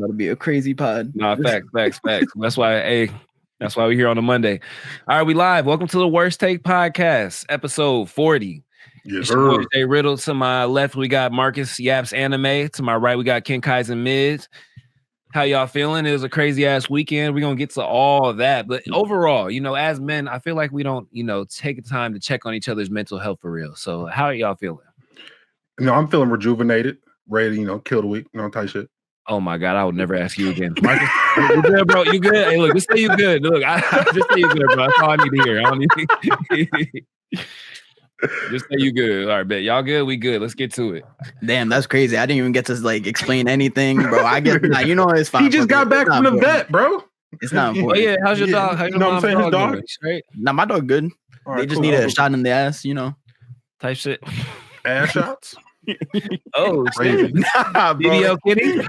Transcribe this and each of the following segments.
about to be a crazy pod. Nah, facts. That's why we're here on a Monday. All right, we live. Welcome to the Worst Take Podcast, episode 40. Yes, It's your boy Jay Riddle. To my left, we got Marcus Yaps Anime. To my right, we got Ken Kaizen Mids. How y'all feeling? It was a crazy ass weekend. We're gonna get to all of that. But overall, as men, I feel like we don't, take the time to check on each other's mental health for real. So how are y'all feeling? I'm feeling rejuvenated, ready to, kill the week, type shit. Oh my God, I would never ask you again. Marcus, you good, bro? You good? Hey, look, just say you good. Look, just say you good, bro. That's all I need to hear. I don't need just say you good. All right, bet. Y'all good? We good. Let's get to it. Damn, that's crazy. I didn't even get to explain anything, bro. I get it's fine. He just got back from the vet, bro. It's not important. Oh yeah, how's your dog? How's your what I'm saying? His dog? Right? Nah, my dog good. All they just need a shot in the ass, type shit. Ass shots. Oh, crazy. Nah, bro. BBL kitty.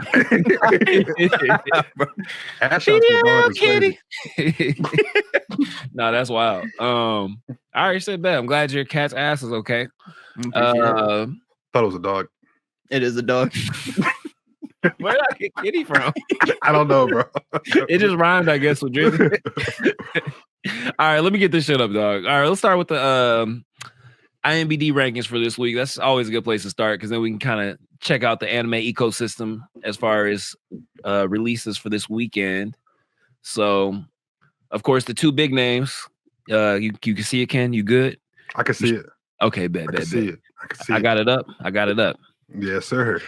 Ass shots. BBL kitty. No, that's wild. I already said that. I'm glad your cat's ass is okay. Thought it was a dog. It is a dog. Where did I get kitty from? I don't know, bro. It just rhymed, I guess, with Drizzy. All right, let me get this shit up, dog. All right, let's start with the IMBD rankings for this week. That's always a good place to start because then we can kind of check out the anime ecosystem as far as releases for this weekend. So, of course, the two big names. You can see it, Ken? You good? I can see it. Okay, bet. I can see it. I got it up. Yes, sir.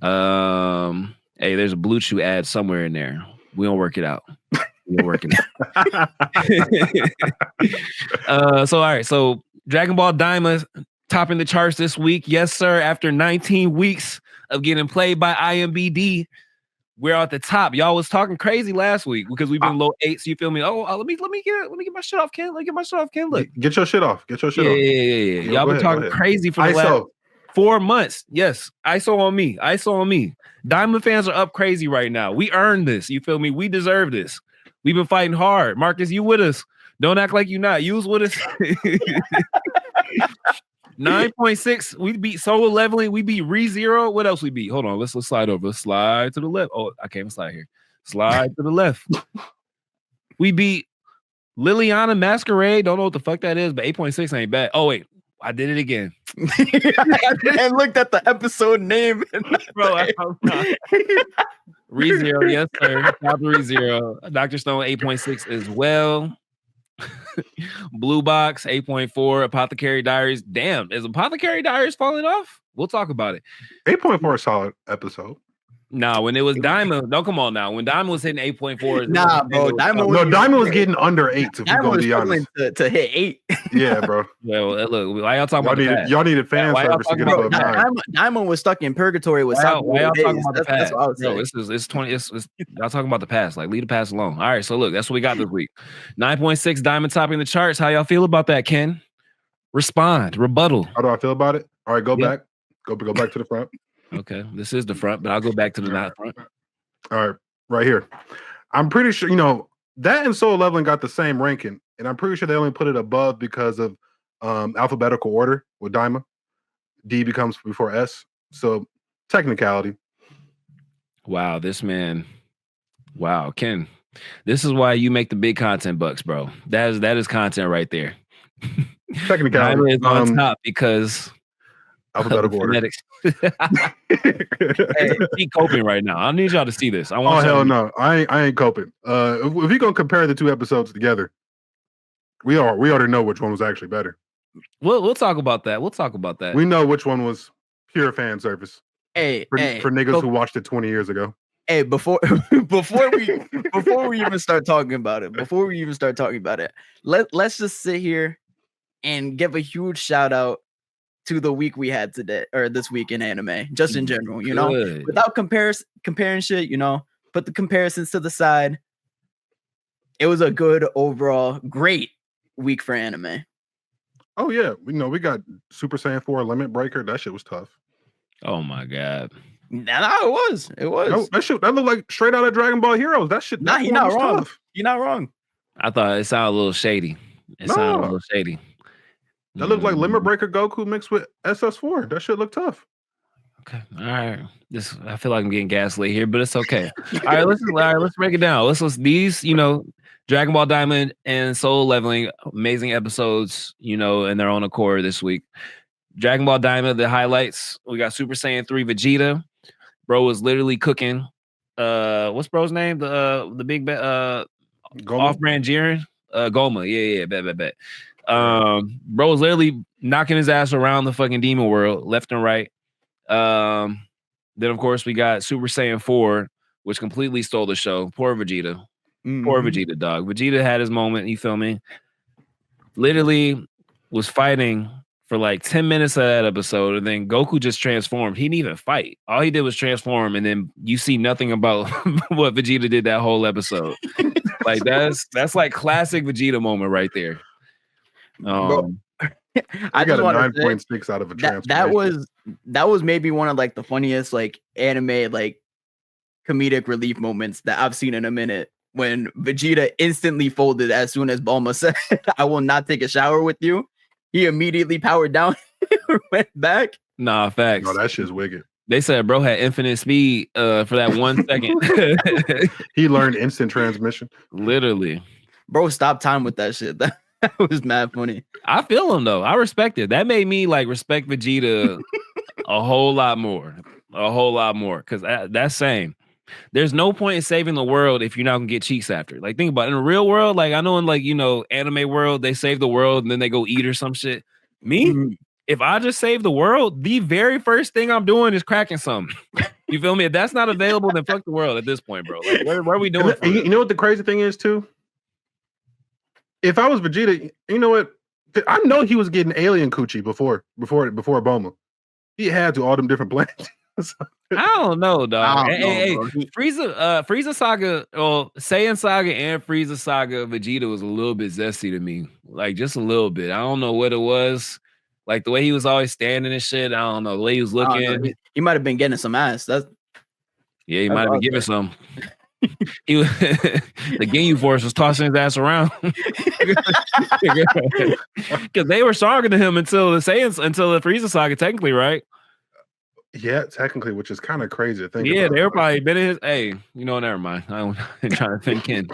Hey, there's a Blue Chew ad somewhere in there. We don't work it out. So all right. So Dragon Ball Daima topping the charts this week. Yes, sir. After 19 weeks of getting played by IMBD, we're at the top. Y'all was talking crazy last week because we've been low 8s. You feel me? Let me get my shit off, Ken. Look, get your shit off. Yeah. Y'all been talking crazy for the last 4 months. Yes, ISO on me. Diamond fans are up crazy right now. We earned this. You feel me? We deserve this. We've been fighting hard. Marcus, you with us? Don't act like you not. You was with us. 9.6. We beat SoloLeveling. We beat ReZero. What else we beat? Hold on. Let's slide over. Let's slide to the left. Oh, I can't even slide here. Slide to the left. We beat Liliana Masquerade. Don't know what the fuck that is, but 8.6 ain't bad. Oh wait, I did it again. I looked at the episode name. Bro, ReZero, yes sir. Top ReZero. Dr. Stone 8.6 as well. Blue Box 8.4. Apothecary Diaries. Damn, is Apothecary Diaries falling off? We'll talk about it. 8.4 is solid episode. Nah, when it was Daima, no, come on now. When Daima was hitting 8.4, nah, bro. Daima was getting under 8. If we're gonna be honest, to hit 8. Yeah, bro. Well, look, why y'all talking about the past? Y'all needed fan service to get above 9. Diamond was stuck in purgatory with why y'all talking about the past? Bro, it's 20. Y'all talking about the past. Like, leave the past alone. All right, so look, that's what we got this week. 9.6 Diamond topping the charts. How y'all feel about that, Ken? Respond, rebuttal. How do I feel about it? All right, go back. Go back to the front. Okay, this is the front, but I'll go back to the not front. All right, right here. I'm pretty sure, that and SoloLeveling got the same ranking, and I'm pretty sure they only put it above because of alphabetical order with Daima. D becomes before S, so technicality. Wow, this man. Wow, Ken. This is why you make the big content bucks, bro. That is content right there. Technicality. Daima is on top because alphabetical order. Hey, keep coping right now. I need y'all to see this. Hell no, I ain't coping. If you're gonna compare the two episodes together, we already know which one was actually better. We'll talk about that. We know which one was pure fan service. For niggas who watched it 20 years ago. Hey, before we even start talking about it, let's just sit here and give a huge shout out to the week we had today or this week in anime, just in general, without comparing shit, put the comparisons to the side. It was a good overall, great week for anime. Oh yeah, we got Super Saiyan 4 Limit Breaker. That shit was tough. Oh my god. No, it was. No, that looked like straight out of Dragon Ball Heroes. That shit. Nah, you're not wrong. Tough. You're not wrong. I thought it sounded a little shady. That looked like Limit Breaker Goku mixed with SS4. That shit looked tough. Okay. All right. I feel like I'm getting gaslit here, but it's okay. All right, let's break it down. Let's these, Dragon Ball Diamond and Solo Leveling, amazing episodes, in their own accord this week. Dragon Ball Diamond, the highlights. We got Super Saiyan 3 Vegeta. Bro was literally cooking. What's bro's name? The big off-brand Jiren? Goma. Yeah, bet. Bro was literally knocking his ass around the fucking demon world, left and right. Then of course we got Super Saiyan 4, which completely stole the show. Poor Vegeta. Poor Vegeta, dog. Vegeta had his moment, you feel me? Literally was fighting for like 10 minutes of that episode, and then Goku just transformed. He didn't even fight. All he did was transform, and then you see nothing about what Vegeta did that whole episode. Like that's like classic Vegeta moment right there. I got a 9.6 out of a transformation. That was maybe one of like the funniest like anime like comedic relief moments that I've seen in a minute. When Vegeta instantly folded as soon as Bulma said, "I will not take a shower with you." He immediately powered down and went back. Nah, facts. No, that shit's wicked. They said bro had infinite speed for that 1 second. He learned instant transmission. Literally. Bro, stop time with that shit. That was mad funny. I feel him though. I respect it. That made me like respect Vegeta a whole lot more. Because that's same. There's no point in saving the world if you're not gonna get cheeks after. Like, think about it. In the real world, like I know in like anime world, they save the world and then they go eat or some shit. Me, if I just save the world, the very first thing I'm doing is cracking something. You feel me? If that's not available, then fuck the world at this point, bro. Like, what are we doing? You know what the crazy thing is too? If I was Vegeta, you know what? I know he was getting alien coochie before Bulma. He had to all them different planets. I don't know, dog. Hey, Frieza Saga, Saiyan Saga and Frieza Saga, Vegeta was a little bit zesty to me. Like, just a little bit. I don't know what it was. Like, the way he was always standing and shit. I don't know. The way he was looking. He might have been getting some ass. He might have been giving some. He was, the Ginyu Force was tossing his ass around. Because they were stronger than him until the Frieza Saga, technically, right? Yeah, technically, which is kind of crazy to think about. Yeah, they were right? probably been in his. Hey, never mind. I'm trying to think in.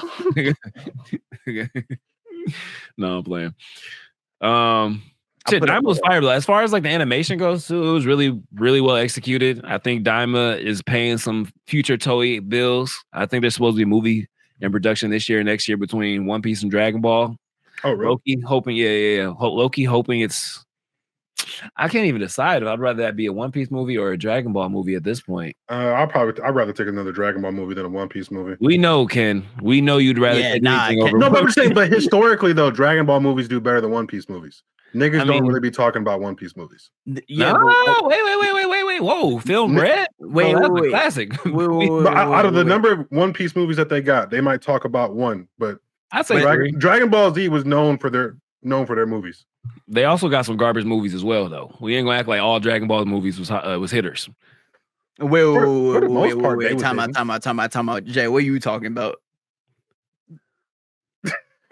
No, I'm playing. Daima was fire. As far as like the animation goes, too, it was really, really well executed. I think Daima is paying some future Toei bills. I think there's supposed to be a movie in production this year and next year between One Piece and Dragon Ball. Oh, really? Loki hoping, Loki hoping it's. I can't even decide. I'd rather that be a One Piece movie or a Dragon Ball movie at this point. I'd rather take another Dragon Ball movie than a One Piece movie. We know, Ken. We know you'd rather take anything over. No, but I'm saying, but historically though, Dragon Ball movies do better than One Piece movies. Niggas don't really be talking about One Piece movies. Yeah. No, wait. Whoa, Film Red? Wait. Classic. Out of the number of One Piece movies that they got, they might talk about one, but I'd say Dragon Ball Z was known for their movies. They also got some garbage movies as well, though. We ain't gonna act like all Dragon Ball movies was hitters. Wait. Time out. Jay, what are you talking about?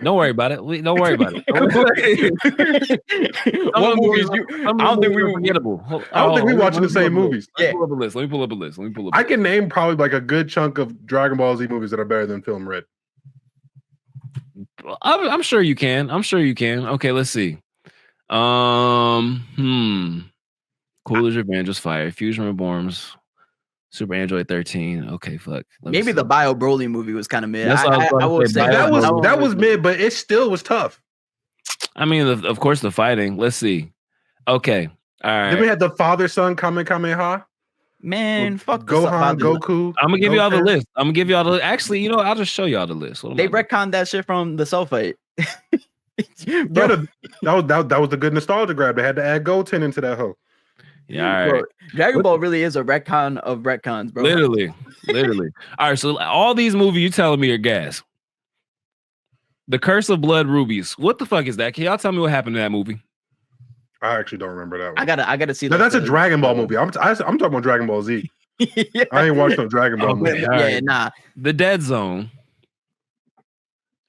Don't worry about it. Don't worry about it. What movies? I don't think we were forgettable. I don't think we watching the same movies. Let me pull up a list. I can name probably like a good chunk of Dragon Ball Z movies that are better than Film Red. I'm sure you can. Okay, let's see. Coolidge Revenge was fire. Fusion Reborns. Super Android 13. Okay, fuck. Maybe the Bio Broly movie was kind of mid. I would say that was mid, but it still was tough. I mean, of course, the fighting. Let's see. Okay, all right. Then we had the father-son Kamehameha. Man, fuck Gohan, Goku. I'm gonna give you all the list. Actually, I'll just show y'all the list. They retconned that shit from the Cell fight. That was a good nostalgia grab. They had to add GOATED into that hoe. Yeah, all right. Dragon Ball really is a retcon of retcons, bro. Literally. All right, so all these movies you telling me are gas. The Curse of Blood Rubies. What the fuck is that? Can y'all tell me what happened to that movie? I actually don't remember that one. I gotta see that. That's a Dragon Ball movie. I'm talking about Dragon Ball Z. Yeah. I ain't watched no Dragon Ball movie. Yeah, right. Nah. The Dead Zone.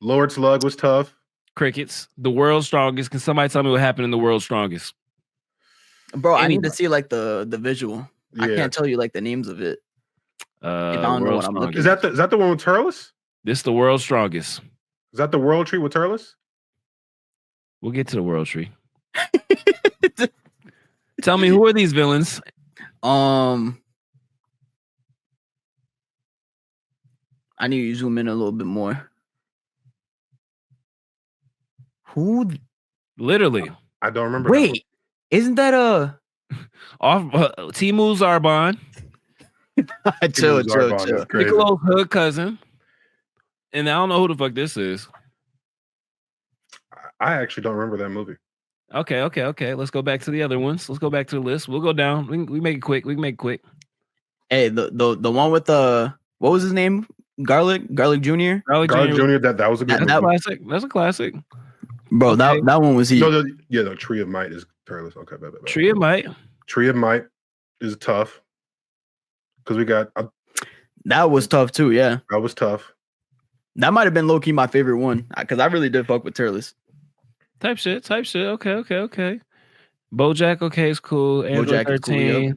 Lord Slug was tough. Crickets. The World's Strongest. Can somebody tell me what happened in The World's Strongest? Bro, I need to see like the visual. I can't tell you like the names of it. If I don't know what I'm looking Is that the one with Turles? This the world's strongest. Is that the World Tree with Turles? We'll get to the World Tree. Tell me, who are these villains? I need you to zoom in a little bit more. Who? Literally. I don't remember. Wait, isn't that Timu's Arbon? chill. Piccolo's hood cousin. And I don't know who the fuck this is. I actually don't remember that movie. Okay. Let's go back to the other ones. Let's go back to the list. We'll go down. We make it quick. Hey, the one with the what was his name? Garlic Jr. Garlic Jr. That was a good movie. Classic. That's a classic. Bro, okay. that one was he. No, the Tree of Might is Turles. Okay, bad. Tree of Might is tough because we got that was tough too. Yeah, that was tough. That might have been low key my favorite one because I really did fuck with Turles. Type shit. Okay. BoJack, okay, it's cool. Android 13.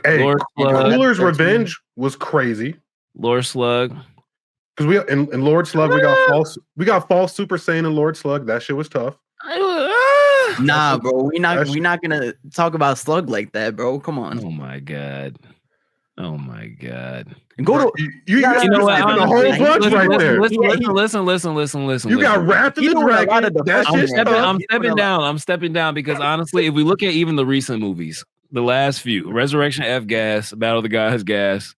Cool, hey, Cooler's Revenge was crazy. Lord Slug. Because we in Lord Slug we got false Super Saiyan and Lord Slug. That shit was tough. Nah, bro, we not gonna talk about Slug like that, bro. Come on. Oh my god. Go to you know what? The whole bunch right there. Listen. You got Wrath of the Dragon. I'm stepping down because honestly, if we look at even the recent movies, the last few, Resurrection F Gas, Battle of the Gods Gas.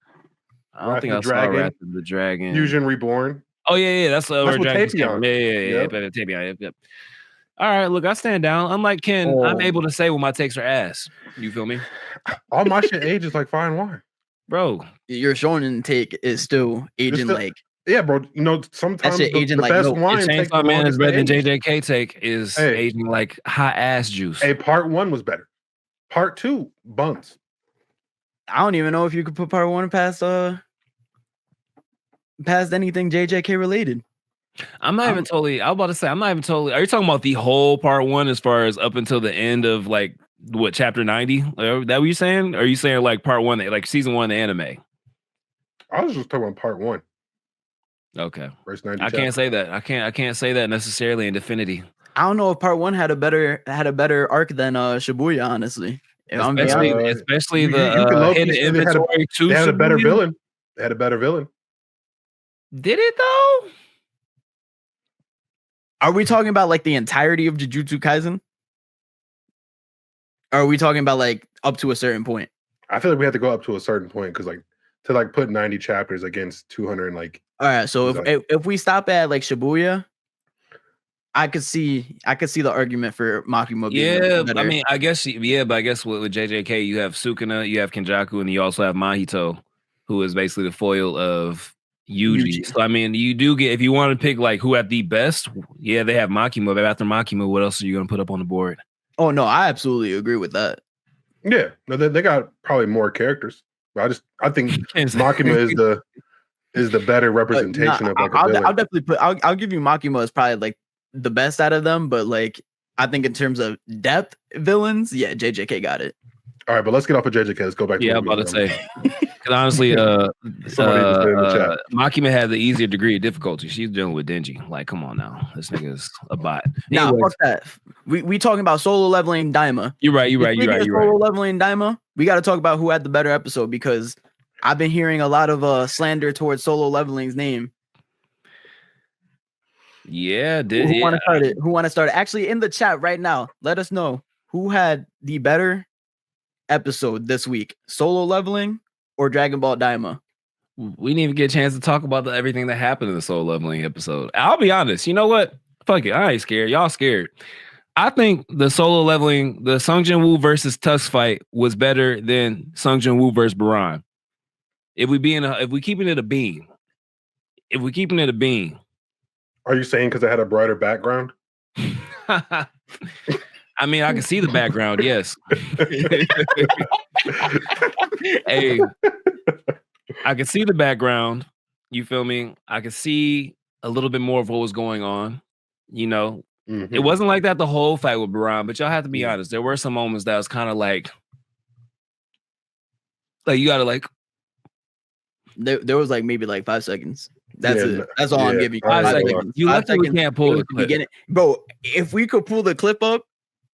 I don't think I saw Wrath of the Dragon. Fusion Reborn. Oh yeah, that's what Tapion. Yeah. Tapion. Yep. All right, look, I stand down. Unlike Ken, I'm able to say when my takes are ass. You feel me? All my shit ages like fine wine. Bro, your shonen take is still aging like bro. You know, sometimes the best wine takes Chainsaw Man is better than JJK take is aging like hot ass juice. Hey, part 1 was better. Part 2 buns. I don't even know if you could put part 1 past anything JJK related. I'm not even totally. I was about to say I'm not even totally. Are you talking about the whole part 1 as far as up until the end of like what chapter 90? That what you saying? Or are you saying like part 1, like season 1 of the anime? I was just talking about part 1. Okay. First 90 I can't say that. I can't say that necessarily in Definity. I don't know if part 1 had a better arc than Shibuya, honestly. Especially the hidden inventory too. They had a better villain. They had a better villain. Did it though? Are we talking about like the entirety of Jujutsu Kaisen? Or are we talking about like up to a certain point? I feel like we have to go up to a certain point because like to like put 90 chapters against 200 and like. All right, so if we stop at like Shibuya, I could see the argument for Makima being better. I mean, I guess but I guess with JJK you have Sukuna, you have Kenjaku, and you also have Mahito, who is basically the foil of Yuji. So I mean, you do get, if you want to pick like who had the best, they have Makima. But after Makima, what else are you gonna put up on the board? Oh no, I absolutely agree with that. Yeah, no, they got probably more characters. But I think Makima is the better representation of like a villain. I'll definitely I'll give you Makima as probably like the best out of them, but like I think in terms of depth villains, JJK got it. All right, but let's get off of JJK. Let's go back to I'm about to say. Because honestly, Makima had the easier degree of difficulty. She's dealing with Denji. Like, come on now. This nigga's a bot. Nah, fuck that. We talking about solo leveling Daima. You're right. Solo leveling Daima, we got to talk about who had the better episode because I've been hearing a lot of slander towards solo leveling's name. Yeah, Who want to start it? Who want to start it? Actually, in the chat right now, let us know who had the better episode this week: Solo Leveling or Dragon Ball Daima. We didn't even get a chance to talk about everything that happened in the Solo Leveling episode. I'll be honest. You know what? Fuck it. I ain't scared. Y'all scared. I think the Solo Leveling, the Sung Jinwoo versus Tux fight was better than Sung Jinwoo versus Baran. If we keeping it a beam. Are you saying because it had a brighter background? I mean, I can see the background, yes. Hey, I can see the background. You feel me? I can see a little bit more of what was going on. You know, It wasn't like that the whole fight with Baran, but y'all have to be honest. There were some moments that was kind of like, Like you gotta like there was like maybe like 5 seconds. That's it. That's all I'm giving you. 5 5 seconds. seconds. You 5 lucky we seconds. can't pull It the was clip. beginning. Bro, if we could pull the clip up,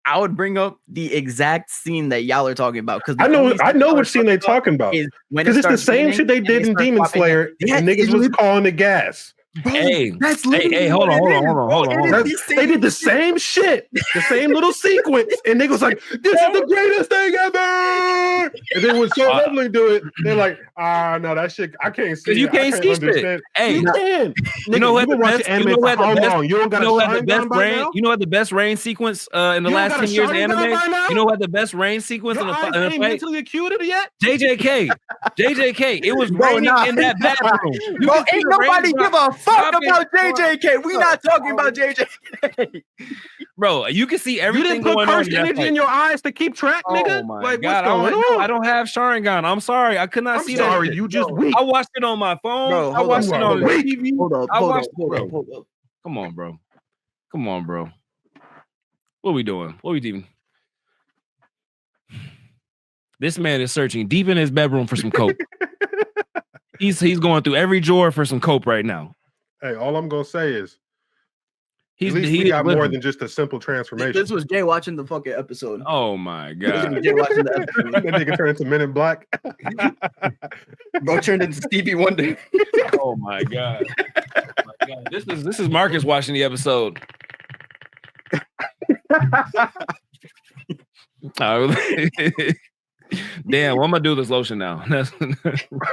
I would bring up the exact scene that y'all are talking about. Because I know which scene they're talking about. Because it's the same shit they did in Demon Slayer, and niggas was calling it gas. Bro, Hey, that's hold on. They did the same shit, the same little sequence, and niggas was like, "This is the greatest thing ever." And then when SoloLeveling do it, they're like, no, that shit, I can't see. You can't see shit. Hey, you can. You know what? You've been watching anime for how long? You don't got a Sharingan by now? You know what the best rain sequence in the last 10 years of anime? You know what the best rain sequence in the fight? Ain't mentally acuted yet? JJK. It was raining in that bathroom. Bro, ain't nobody give a fuck about JJK. We not talking about JJK. Bro, you can see everything going on. You didn't put cursed energy in your eyes to keep track, nigga? Oh my like, God, what's going on? I don't have Sharingan. I'm sorry. I could not see that. I'm sorry, you just weak. I watched it on my phone. Bro, I watched it on the TV. Hold up. Come on, bro. What are we doing? What are we doing? This man is searching deep in his bedroom for some coke. He's going through every drawer for some coke right now. Hey, all I'm gonna say is he got more than just a simple transformation. This was Jay watching the fucking episode. Oh my God. Jay watching the episode. That nigga turned into Men in Black. Bro turned into Stevie Wonder. Oh my God. This is Marcus watching the episode. Damn, what am I do this lotion now?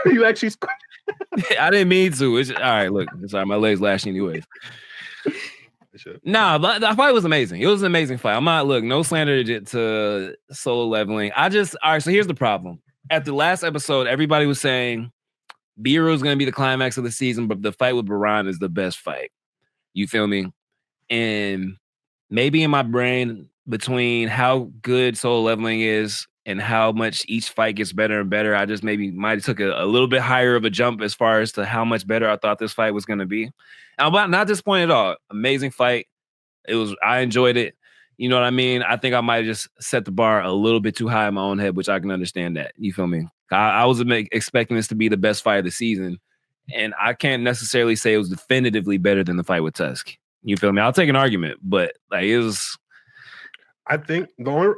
You actually I didn't mean to. All right, look. Sorry, my leg's lashing anyways. Nah, the fight was amazing. It was an amazing fight. I'm not, no slander to SoloLeveling. All right, so here's the problem. At the last episode, everybody was saying Biru is going to be the climax of the season, but the fight with Baran is the best fight. You feel me? And maybe in my brain, between how good SoloLeveling is and how much each fight gets better and better, I just might have took a little bit higher of a jump as far as to how much better I thought this fight was going to be. I'm not disappointed at all. Amazing fight. I enjoyed it. You know what I mean? I think I might have just set the bar a little bit too high in my own head, which I can understand that. You feel me? I was expecting this to be the best fight of the season, and I can't necessarily say it was definitively better than the fight with Tusk. You feel me? I'll take an argument, but it was. I think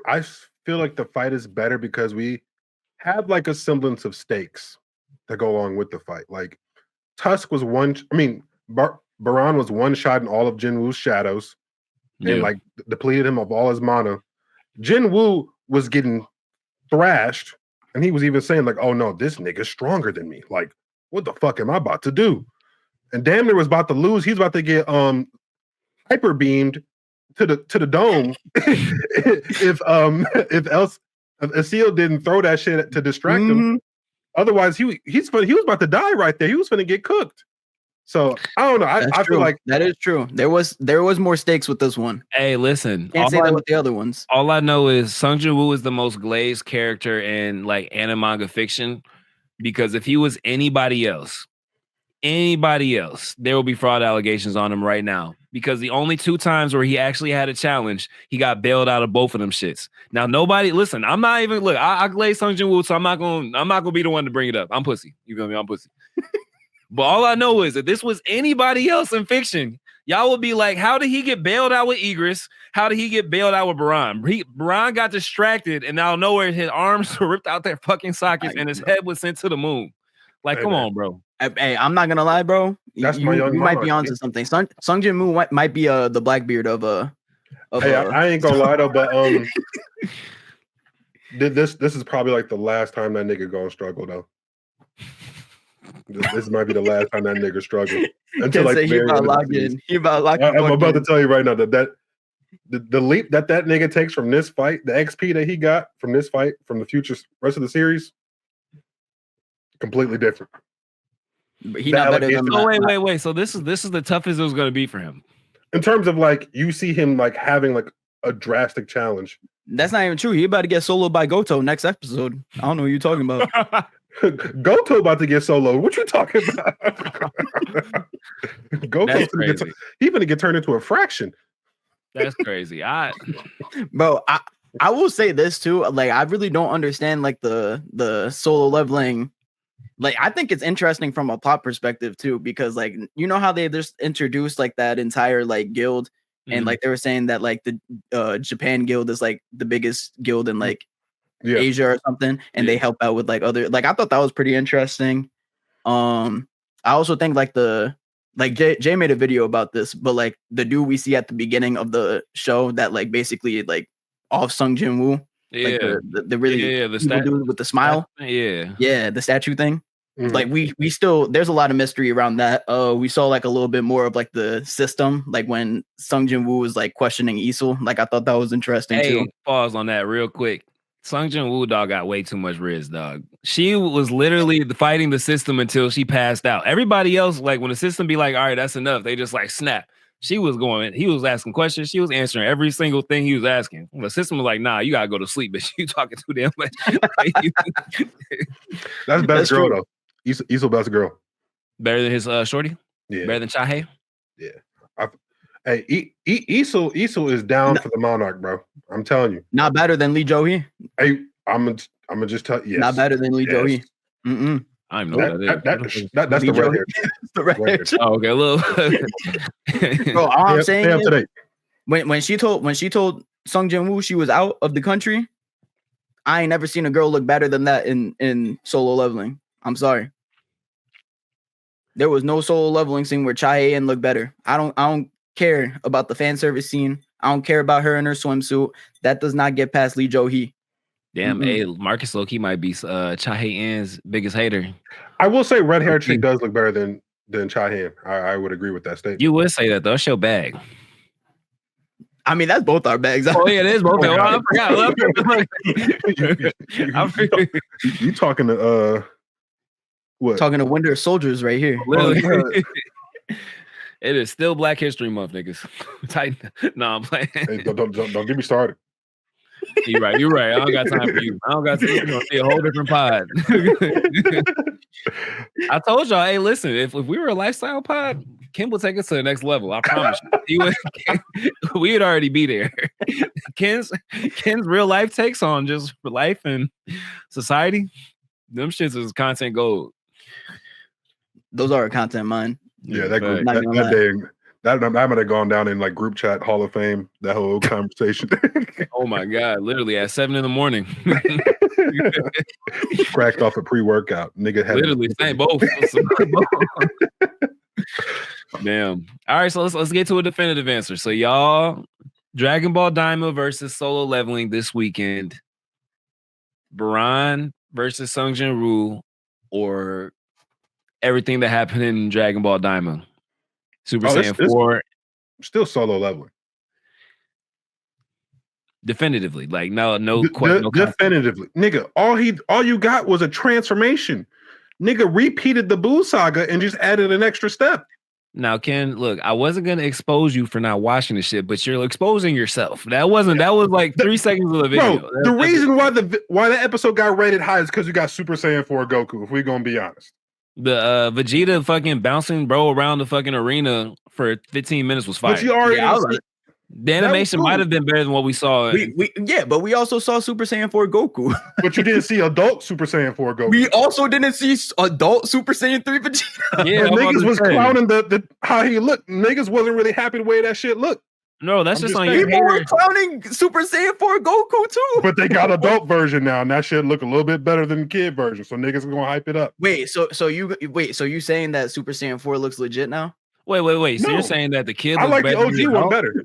I feel like the fight is better because we have a semblance of stakes that go along with the fight. Like Tusk was Baran was one shot in all of Jinwoo's shadows and depleted him of all his mana. Jinwoo was getting thrashed, and he was even saying oh no, this nigga's stronger than me. Like, what the fuck am I about to do? And damn near was about to lose. He's about to get hyper beamed to the dome if Asil didn't throw that shit to distract him. Otherwise, he was about to die right there. He was going to get cooked. So I don't know. I feel like that is true. There was more stakes with this one. Hey, listen. Can't say that with the other ones. All I know is Sung Jinwoo is the most glazed character in anime manga fiction, because if he was anybody else, there will be fraud allegations on him right now. Because the only 2 times where he actually had a challenge, he got bailed out of both of them shits. Now nobody listen. I'm not even I glaze Sung Jinwoo, so I'm not gonna be the one to bring it up. I'm pussy. You feel me? I'm pussy. But all I know is that this was anybody else in fiction, y'all would be like, how did he get bailed out with Igris? How did he get bailed out with Baran? Baran got distracted, and out of nowhere, his arms were ripped out their fucking sockets, and his head was sent to the moon. Come on, bro. Hey, I'm not gonna lie, bro. You might be onto something. Sung Jinwoo might be the Blackbeard of I ain't gonna lie though, but this is probably the last time that nigga gonna struggle though. This might be the last time that nigga struggled. Until he about locked in. He about locked in. I'm about to tell you right now that the leap that nigga takes from this fight, the XP that he got from this fight, from the future rest of the series, completely different. But he's not better than wait. So this is the toughest it was going to be for him. In terms of you see him having a drastic challenge. That's not even true. He about to get soloed by Goto next episode. I don't know what you're talking about. Goto about to get solo. What you talking about? Goto's gonna get turned into a fraction. That's crazy. Bro, I will say this too. Like, I really don't understand like the solo leveling. Like, I think it's interesting from a plot perspective too, because like you know how they just introduced like that entire like guild, and like they were saying that like the Japan guild is like the biggest guild in like Asia or something, and they help out with like other. Like, I thought that was pretty interesting. I also think like Jay made a video about this, but like the dude we see at the beginning of the show that like basically like off Sung Jinwoo, like the really the dude with the smile, the statue thing. Like we still, there's a lot of mystery around that. We saw like a little bit more of like the system, like when Sung Jinwoo was like questioning Isul. Like, I thought that was interesting too. Pause on that real quick. Sung Jinwoo dog got way too much riz, dog. She was literally fighting the system until she passed out. Everybody else, like when the system be like, all right, that's enough, they just like snap. He was asking questions, she was answering every single thing he was asking. The system was like, nah, you gotta go to sleep, bitch. You talking too damn much. That's best girl though. Isul best girl. Better than his shorty? Yeah. Better than Chahae? Yeah. Isul is down for the Monarch, bro. I'm telling you. Not better than Lee Jo-hee. Hey, I'm gonna just tell you. Yes. Not better than Lee Jo-hee. I don't know what that is. That's the red hair. The red hair. Oh, okay, a little. Bro, all I'm saying is, today. when she told Sung Jinwoo she was out of the country, I ain't never seen a girl look better than that in solo leveling. I'm sorry. There was no solo leveling scene where Chahae looked better. I don't care about the fan service scene. I don't care about her in her swimsuit. That does not get past Lee Jo-hee. Damn, hey, Marcus Loki might be Chahae-Ann's biggest hater. I will say red hair chick does look better than Chahae. I would agree with that statement. You would say that though. That's your bag. I mean, that's both our bags. Oh yeah, it is both. I forgot. You talking to what? Talking to Winter Soldiers right here. It is still Black History Month, niggas. No, I'm playing. Hey, don't get me started. You're right. I don't got time for you. I don't got time. You're gonna see a whole different pod. I told y'all, hey, listen, if we were a lifestyle pod, Kim will take us to the next level. I promise you. We would already be there. Ken's real life takes on just life and society. Them shits is content gold. Those are content mine. Yeah, that day. That might have gone down in like group chat Hall of Fame, that whole conversation. Oh my God, literally at 7 a.m. Cracked off a pre-workout. Nigga had literally same both. Damn. All right, so let's get to a definitive answer. So y'all, Dragon Ball Daima versus Solo Leveling this weekend. Baran versus Sung Jinwoo, or everything that happened in Dragon Ball Daima. Super Saiyan 4. Still Solo Leveling. Definitively. Like no question. Definitively. Nigga, all you got was a transformation. Nigga repeated the Buu saga and just added an extra step. Now, Ken, look, I wasn't gonna expose you for not watching the shit, but you're exposing yourself. That was like 3 seconds of the video. Bro, the reason why the episode got rated high is because you got Super Saiyan 4 Goku, if we're gonna be honest. The Vegeta fucking bouncing bro around the fucking arena for 15 minutes was fire. But you already the animation might have been better than what we saw. But we also saw Super Saiyan 4 Goku. But you didn't see adult Super Saiyan 4 Goku. We also didn't see adult Super Saiyan 3 Vegeta. Yeah, niggas was clowning the how he looked. Niggas wasn't really happy the way that shit looked. No, that's just on your people were clowning Super Saiyan 4 Goku too. But they got adult version now, and that shit look a little bit better than the kid version. So niggas are gonna hype it up. So you saying that Super Saiyan 4 looks legit now? Wait. So you're saying that the kid? I like the OG one better.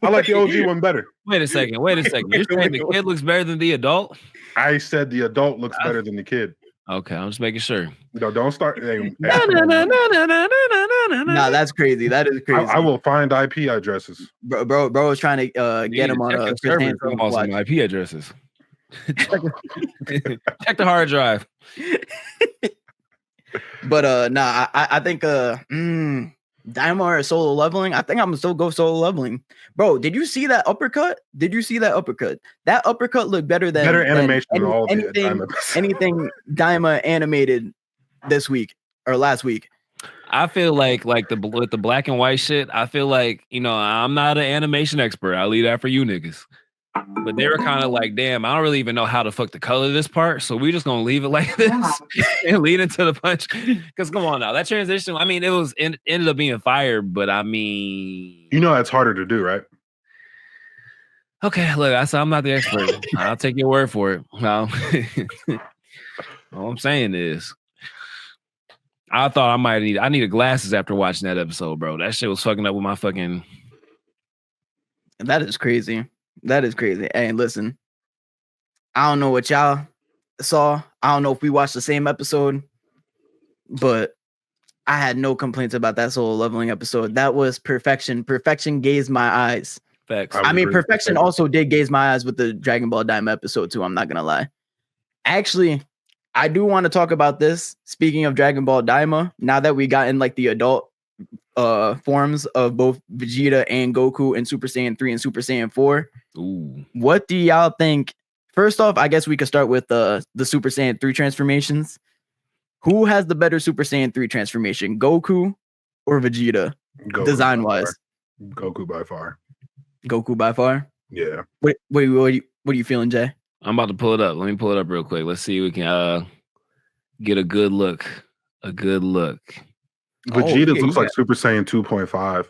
I like the OG one better. Wait a second. You're saying the kid looks better than the adult? I said the adult looks better than the kid. Okay, I'm just making sure. No, don't start. Nah, that's crazy. That is crazy. I will find IP addresses. Bro was trying to get him on a some IP addresses. Check the hard drive. But I think Daima or Solo Leveling. I think I'm gonna still go Solo Leveling. Bro, did you see that uppercut? That uppercut looked better than animation than all anything Daima animated this week or last week. I feel like with the black and white shit, I feel like, I'm not an animation expert. I'll leave that for you niggas. But they were kind of like, damn, I don't really even know how to fuck to color this part. So we just gonna leave it like this and lead into the punch. Because come on now, that transition, I mean, it ended up being fire, but I mean, You know that's harder to do, right? okay, look, I'm not the expert. I'll take your word for it. Well, all I'm saying is, I thought I needed glasses after watching that episode, bro. That shit was fucking up with my fucking. That is crazy. That is crazy. Hey, listen, I don't know what y'all saw. I don't know if we watched the same episode, but I had no complaints about that solo leveling episode. That was perfection. Perfection gazed my eyes. Facts. I mean, perfection also did gaze my eyes with the Dragon Ball Daima episode too. I'm not gonna lie. Actually, I do want to talk about this. Speaking of Dragon Ball Daima, now that we got in like the adult forms of both Vegeta and Goku in Super Saiyan 3 and Super Saiyan 4. Ooh. What do y'all think? First off, I guess we could start with the Super Saiyan 3 transformations. Who has the better Super Saiyan 3 transformation, Goku or Vegeta? Design-wise. Goku by far. Goku by far? Yeah. Wait, what are you feeling, Jay? I'm about to pull it up. Let me pull it up real quick. Let's see if we can get a good look. A good look. Vegeta looks like Super Saiyan 2.5.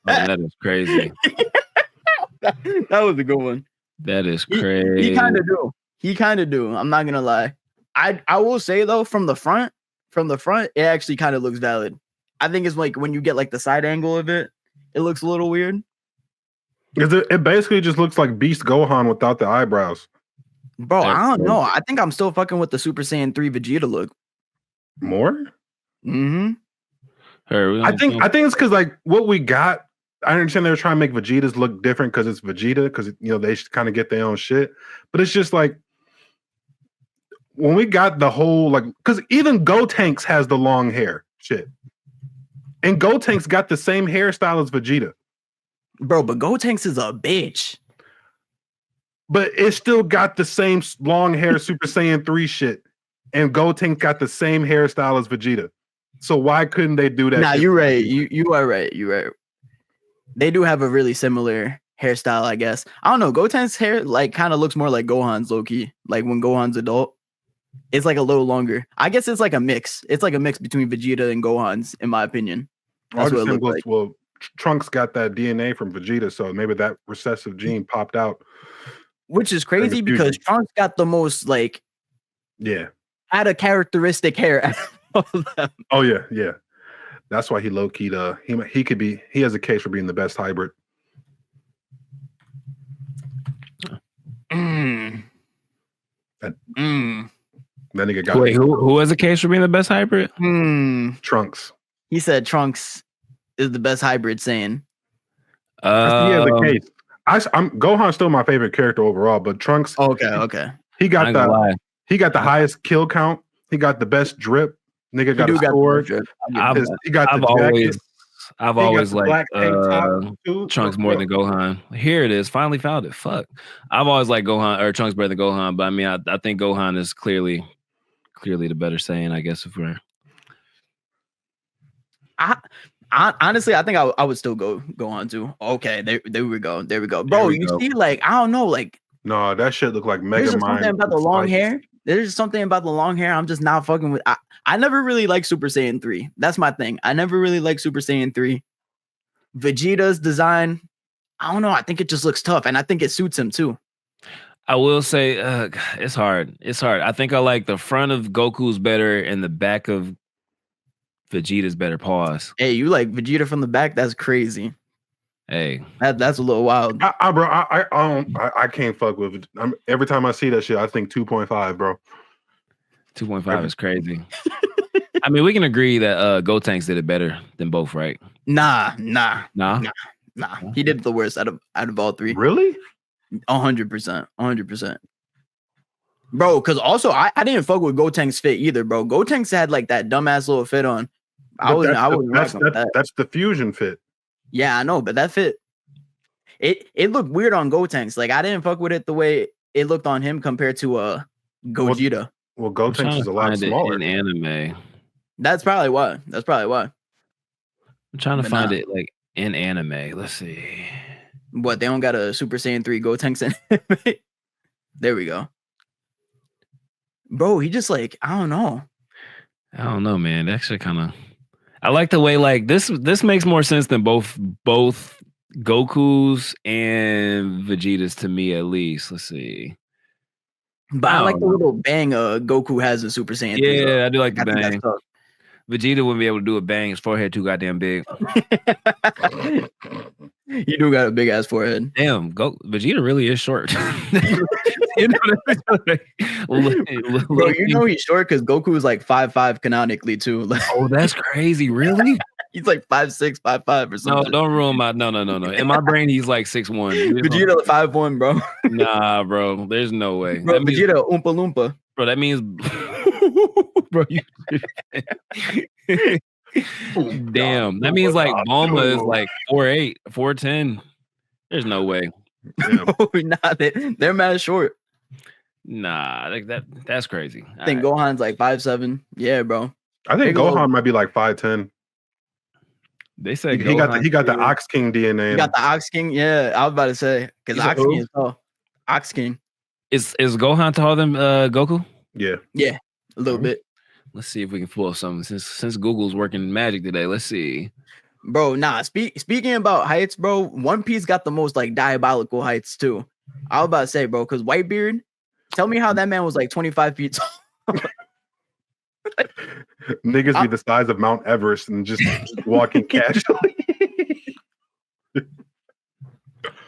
Oh, that is crazy. That was a good one. That is crazy. He kind of do. He kind of do. I'm not gonna lie. I will say though, from the front, it actually kind of looks valid. I think it's like when you get like the side angle of it, it looks a little weird. It basically just looks like Beast Gohan without the eyebrows. Bro, I don't know. I think I'm still fucking with the Super Saiyan 3 Vegeta look. More? Mm-hmm. I think it's because like what we got. I understand they were trying to make Vegetas look different because it's Vegeta, because they should kind of get their own shit. But it's just like when we got the whole like, because even Gotenks has the long hair shit, and Gotenks got the same hairstyle as Vegeta. Bro, but Gotenks is a bitch. But it still got the same long hair Super Saiyan 3 shit. And Gotenks got the same hairstyle as Vegeta. So why couldn't they do that? Nah, you're right. You are right. You're right. They do have a really similar hairstyle, I guess. I don't know. Gotenks' hair like kind of looks more like Gohan's low-key. Like when Gohan's adult, it's like a little longer. I guess it's like a mix. It's like a mix between Vegeta and Gohan's, in my opinion. That's what it looks like. Well, Trunks got that DNA from Vegeta, so maybe that recessive gene popped out. Which is crazy because Trunks got the most like, had a characteristic hair. Oh yeah. That's why he low keyed. He has a case for being the best hybrid. That nigga got. Wait, who has a case for being the best hybrid? Trunks. He said Trunks is the best hybrid Saiyan. He has a case. Gohan's still my favorite character overall, but Trunks. Okay. He got the highest kill count. He got the best drip. Nigga got a sword. I've always liked Trunks more than Gohan. Here it is. Finally found it. Fuck. I've always liked Gohan or Trunks better than Gohan, but I mean, I think Gohan is clearly the better Saiyan, I guess, if we're. Honestly, I think I would still go on too. Okay, there we go. Bro, see, like, I don't know, like. No, that shit look like Mega Mind. There's something about the long hair. There's something about the long hair I'm just not fucking with. I never really liked Super Saiyan 3. That's my thing. I never really liked Super Saiyan 3. Vegeta's design, I don't know. I think it just looks tough, and I think it suits him too. I will say it's hard. I think I like the front of Goku's better and the back of Vegeta's better. Pause. Hey, you like Vegeta from the back? That's crazy. Hey, that's a little wild. I can't fuck with it. Every time I see that shit, I think 2.5, bro. 2.5 is crazy. I mean, we can agree that Gotenks did it better than both, right? Nah. He did the worst out of all three. Really? 100%. Bro, because also I didn't fuck with Gotenks' fit either, bro. Gotenks had like that dumbass little fit on. That's the fusion fit. Yeah, I know, but that fit, it looked weird on Gotenks. Like I didn't fuck with it the way it looked on him compared to Gogeta. Well, Gotenks is a lot smaller in anime. That's probably why. I'm trying to find it like in anime. Let's see. What, they don't got a Super Saiyan 3 Gotenks in? There we go. Bro, he just like, I don't know, man. That shit kind of. I like the way like this makes more sense than both Goku's and Vegeta's to me at least. Let's see. but I like the little bang Goku has in Super Saiyan 3. Yeah, I do like the I think that's bang. tough. Vegeta wouldn't be able to do a bang. His forehead too goddamn big. You do got a big ass forehead. Damn, Vegeta really is short. You know Bro, you know he's short because Goku is like 5'5" canonically too. Like, oh, that's crazy. Really? he's like 5'6", 5'5" or something. No, don't ruin my no. In my brain, he's like 6'1". Vegeta 5'1", bro. Nah, bro. There's no way. Bro, Vegeta Oompa Loompa. Bro, that means bro, you damn. That means like Bulma is like 4'8", 4'10". There's no way. Yeah. Nah, they're mad short. Nah, that's crazy. I think Gohan's like 5'7". Yeah, bro. I think Gohan might be like 5'10". They say he got the Ox King DNA. He got the Ox King. Yeah, I was about to say because Ox King is tall. Ox King. Is Gohan taller than Goku? Yeah, a little bit. Let's see if we can pull up something since Google's working magic today. Let's see. Bro, nah. Speaking about heights, bro, One Piece got the most like diabolical heights too. I was about to say, bro, because Whitebeard. Tell me how that man was like 25 feet tall. Niggas be the size of Mount Everest and just walking casually.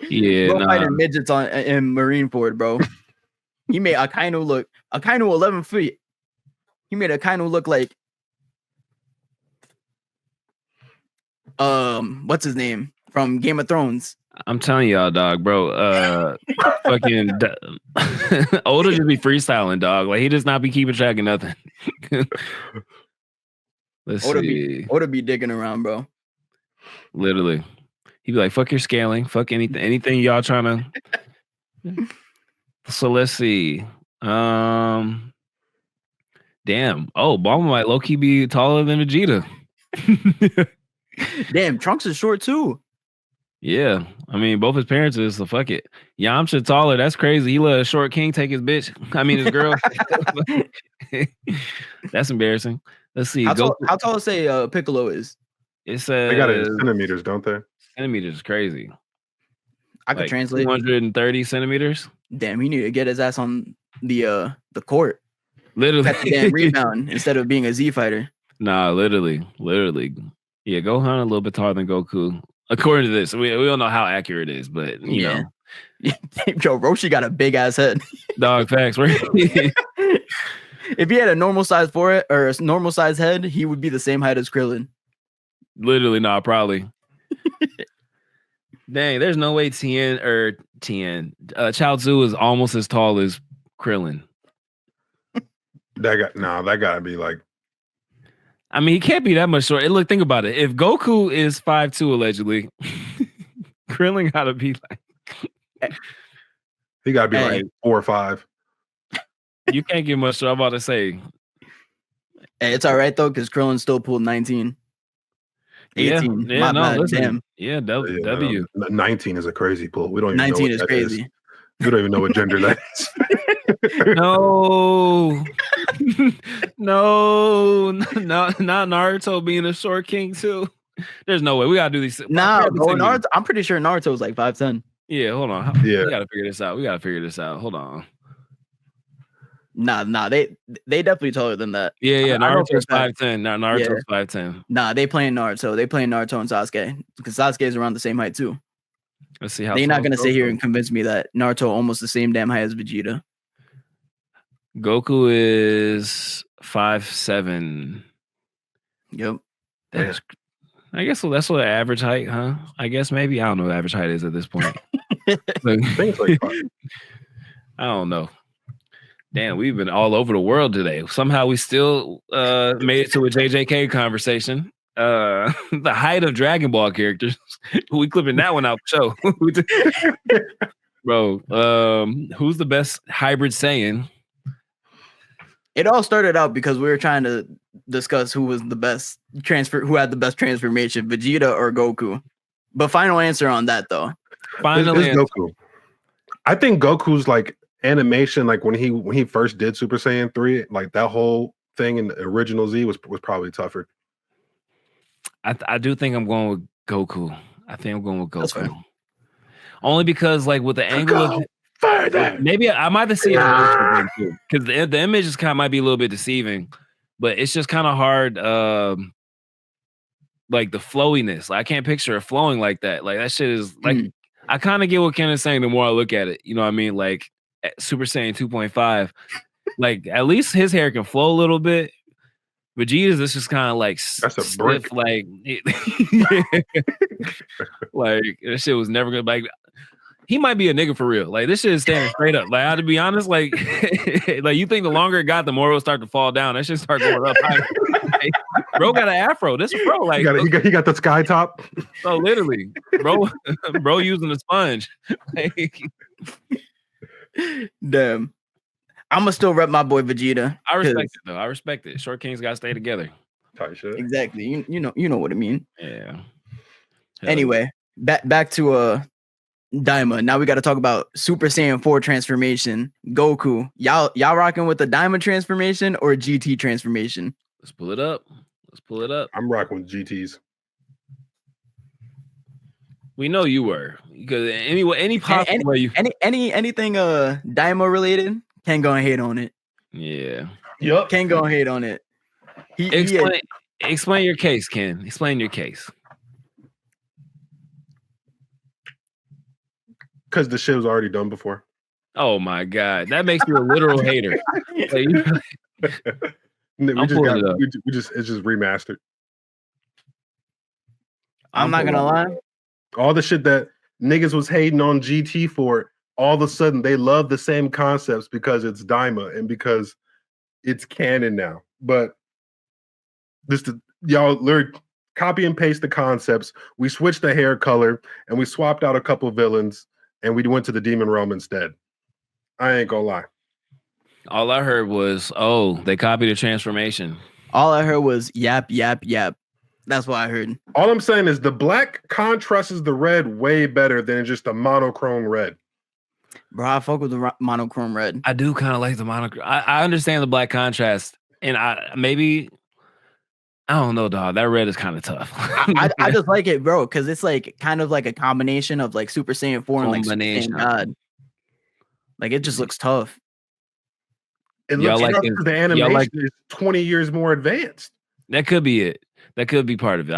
Yeah, bro, fighting midgets in Marineford, bro. He made Akainu 11 feet. He made Akainu look like what's his name from Game of Thrones. I'm telling y'all, dog, bro. Fucking Oda just be freestyling, dog. Like he does not be keeping track of nothing. Let's see. Oda be digging around, bro. Literally, he'd be like, "Fuck your scaling, fuck anything y'all trying to." So let's see. Damn. Oh, Bulma might low key be taller than Vegeta. Damn, Trunks is short too. Yeah, I mean, both his parents is, so fuck it. Yamcha taller, that's crazy. He let a short king take his bitch. I mean, his girl. That's embarrassing. Let's see. How tall say Piccolo is? It they got it in centimeters, don't they? Centimeters is crazy. I could translate 230 centimeters. Damn, he need to get his ass on the court. Literally, damn rebound instead of being a Z fighter. Nah, literally. Yeah, Gohan a little bit taller than Goku. According to this, we don't know how accurate it is, but you know. Yo, Roshi got a big ass head. Dog, facts. If he had a normal size forehead or a normal size head, he would be the same height as Krillin. Literally, nah, probably. Dang, there's no way Chaozu is almost as tall as Krillin. That gotta be like. I mean, he can't be that much short. Look, think about it. If Goku is 5'2", allegedly, Krillin gotta be like. He gotta be like 4 or 5. You can't get much. I'm about to say. Hey, it's all right though, because Krillin still pulled 19. 18. Yeah, damn. Yeah, W. 19 is a crazy pull. We don't even 19 know is crazy. We don't even know what gender that is. No, not Naruto being a short king too. There's no way. We gotta do these. Nah, bro, Naruto. I'm pretty sure Naruto was like 5'10". Yeah, hold on. Yeah, we gotta figure this out. Hold on. Nah, they definitely taller than that. Yeah, Naruto's 5'10". Naruto's 5'10". Nah, they playing Naruto. They playing Naruto and Sasuke because Sasuke is around the same height too. Let's see how they're not gonna sit here and convince me that Naruto almost the same damn height as Vegeta. Goku is 5'7". Yep. I guess that's what average height, huh? I guess maybe. I don't know what average height is at this point. I don't know. Damn, we've been all over the world today. Somehow we still made it to a JJK conversation. The height of Dragon Ball characters. We clipping that one out the show. Bro, who's the best hybrid Saiyan? It all started out because we were trying to discuss who was the best who had the best transformation, Vegeta or Goku. But final answer on that though. Final It's answer. Goku. I think Goku's like animation, like when he first did Super Saiyan 3, like that whole thing in the original Z was probably tougher. I do think I'm going with Goku. I think I'm going with That's Goku. fine. Only because like with the angle of further. maybe I might have to see it in motion again too. Because the images kind of might be a little bit deceiving, but it's just kind of hard. Like the flowiness. Like, I can't picture it flowing like that. Like that shit is like I kind of get what Ken is saying the more I look at it. You know what I mean? Like Super Saiyan 2.5. Like at least his hair can flow a little bit. Vegeta's is just kind of like That's a stiff, brick. like like this shit was never gonna like. He might be a nigga for real. Like this shit is standing straight up. Like to be honest, like like you think the longer it got, the more it'll start to fall down. That shit start going up. Like, bro got an afro. This is bro. Like he got the sky top. so literally, bro using a sponge. Like, Damn. I'm gonna still rep my boy Vegeta. I respect it though. I respect it. Short Kings gotta stay together. Tight shit. Exactly. You know what I mean. Yeah. Anyway, back to Daima. Now we got to talk about Super Saiyan 4 transformation. Goku. Y'all rocking with the Daima transformation or GT transformation? Let's pull it up. I'm rocking with GTs. We know you were because any possible way you anything Daima related can go and hate on it. Yeah. Yup. Can go and hate on it. Explain your case, Ken. Explain your case. Because the shit was already done before. Oh my god, that makes you a literal hater. Like, It's just remastered. I'm not gonna lie. All the shit that niggas was hating on GT for, all of a sudden they love the same concepts because it's Daima and because it's canon now. But y'all learn copy and paste the concepts. We switched the hair color and we swapped out a couple villains and we went to the demon realm instead. I ain't gonna lie. All I heard was, oh, they copied the transformation. All I heard was yap, yap, yap. That's what I heard. All I'm saying is the black contrasts the red way better than just a monochrome red. Bro, I fuck with the monochrome red. I do kind of like the monochrome. I understand the black contrast, and I don't know, dog. That red is kind of tough. I just like it, bro, because it's like kind of like a combination of like Super Saiyan 4 and like Super Saiyan God. Like it just looks tough. It looks tough because the animation is 20 years more advanced. That could be it. That could be part of it.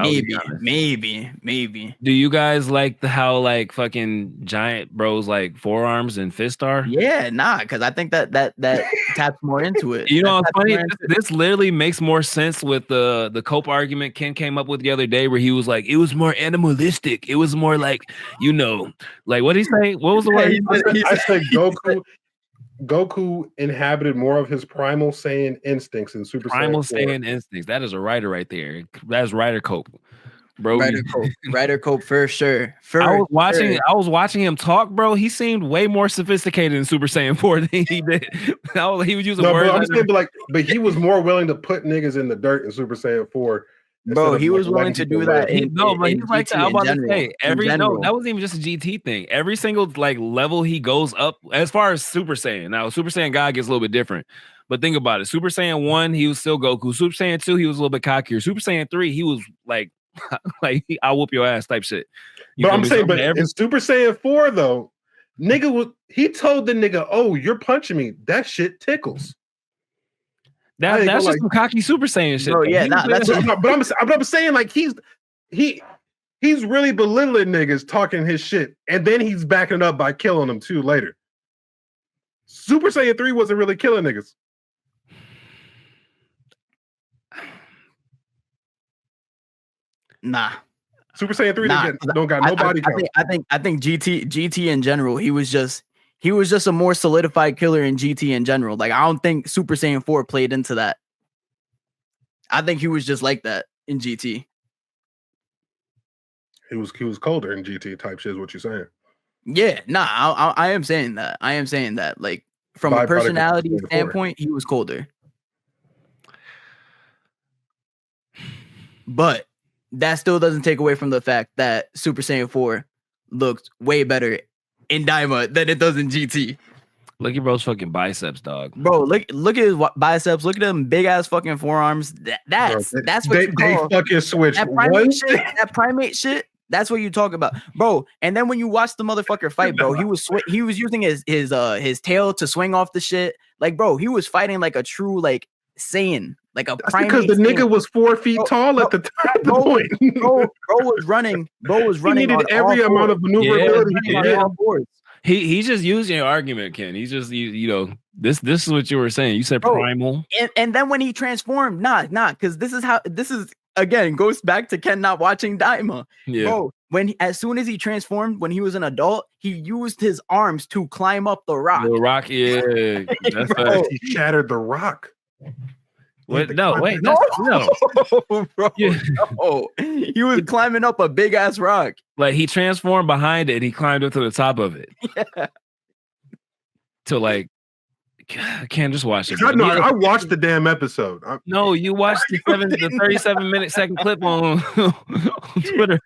Maybe. Do you guys like how like fucking giant bros like forearms and fist are? Yeah, because I think that taps more into it. You know what's funny? This literally makes more sense with the Cope argument Ken came up with the other day, where he was like, it was more animalistic. It was more like, like what did he say? What was the word? I said Goku inhabited more of his primal Saiyan instincts in Super Primal Saiyan 4. Saiyan instincts. That is a writer right there. That's writer Cope, bro. Writer Cope for sure. I was watching him talk, bro. He seemed way more sophisticated in Super Saiyan 4 than he did. He was using words. But he was more willing to put niggas in the dirt in Super Saiyan 4. Bro, he was willing to do that. He's like that. I'm about to say that wasn't even just a GT thing. Every single like level he goes up as far as Super Saiyan. Now, Super Saiyan God gets a little bit different, but think about it. Super Saiyan 1, he was still Goku. Super Saiyan 2, he was a little bit cockier. Super Saiyan 3, he was like I'll whoop your ass type shit. But I'm saying, in Super Saiyan 4 though, he told the nigga, "Oh, you're punching me. That shit tickles." That's just some cocky Super Saiyan shit. Bro, yeah, but I'm saying like he's really belittling niggas talking his shit, and then he's backing it up by killing them too later. Super Saiyan 3 wasn't really killing niggas. Nah. Super Saiyan 3 don't got no body count. I think GT in general, he was just a more solidified killer in GT in general. Like I don't think Super Saiyan 4 played into that. I think he was just like that in GT. He was colder in GT type shit is what you're saying. Yeah, I am saying that. I am saying that. Like from a personality standpoint, he was colder. But that still doesn't take away from the fact that Super Saiyan 4 looked way better in Daima than it does in GT. Look at bro's fucking biceps, dog. Bro, look at his biceps. Look at them big ass fucking forearms. That's what you call they fucking switched. That primate shit. That's what you talk about, bro. And then when you watch the motherfucker fight, bro, he was using his tail to swing off the shit. Like, bro, he was fighting like a true like Saiyan, like a primate. Because the nigga was 4 feet tall at the time. Bro was running. He needed every amount of maneuverability. He's just using your argument, Ken. He's just you know this is what you were saying. You said primal, and then when he transformed, because this is again goes back to Ken not watching Daima. Yeah. Bro, as soon as he transformed, when he was an adult, he used his arms to climb up the rock. The rock, yeah. That's bro, he shattered the rock. Wait, no. Bro, yeah. No. He was climbing up a big ass rock. Like he transformed behind it and he climbed up to the top of it. Yeah. To like, I can't just watch it. I watched the damn episode. No, you watched the 37-second clip on Twitter.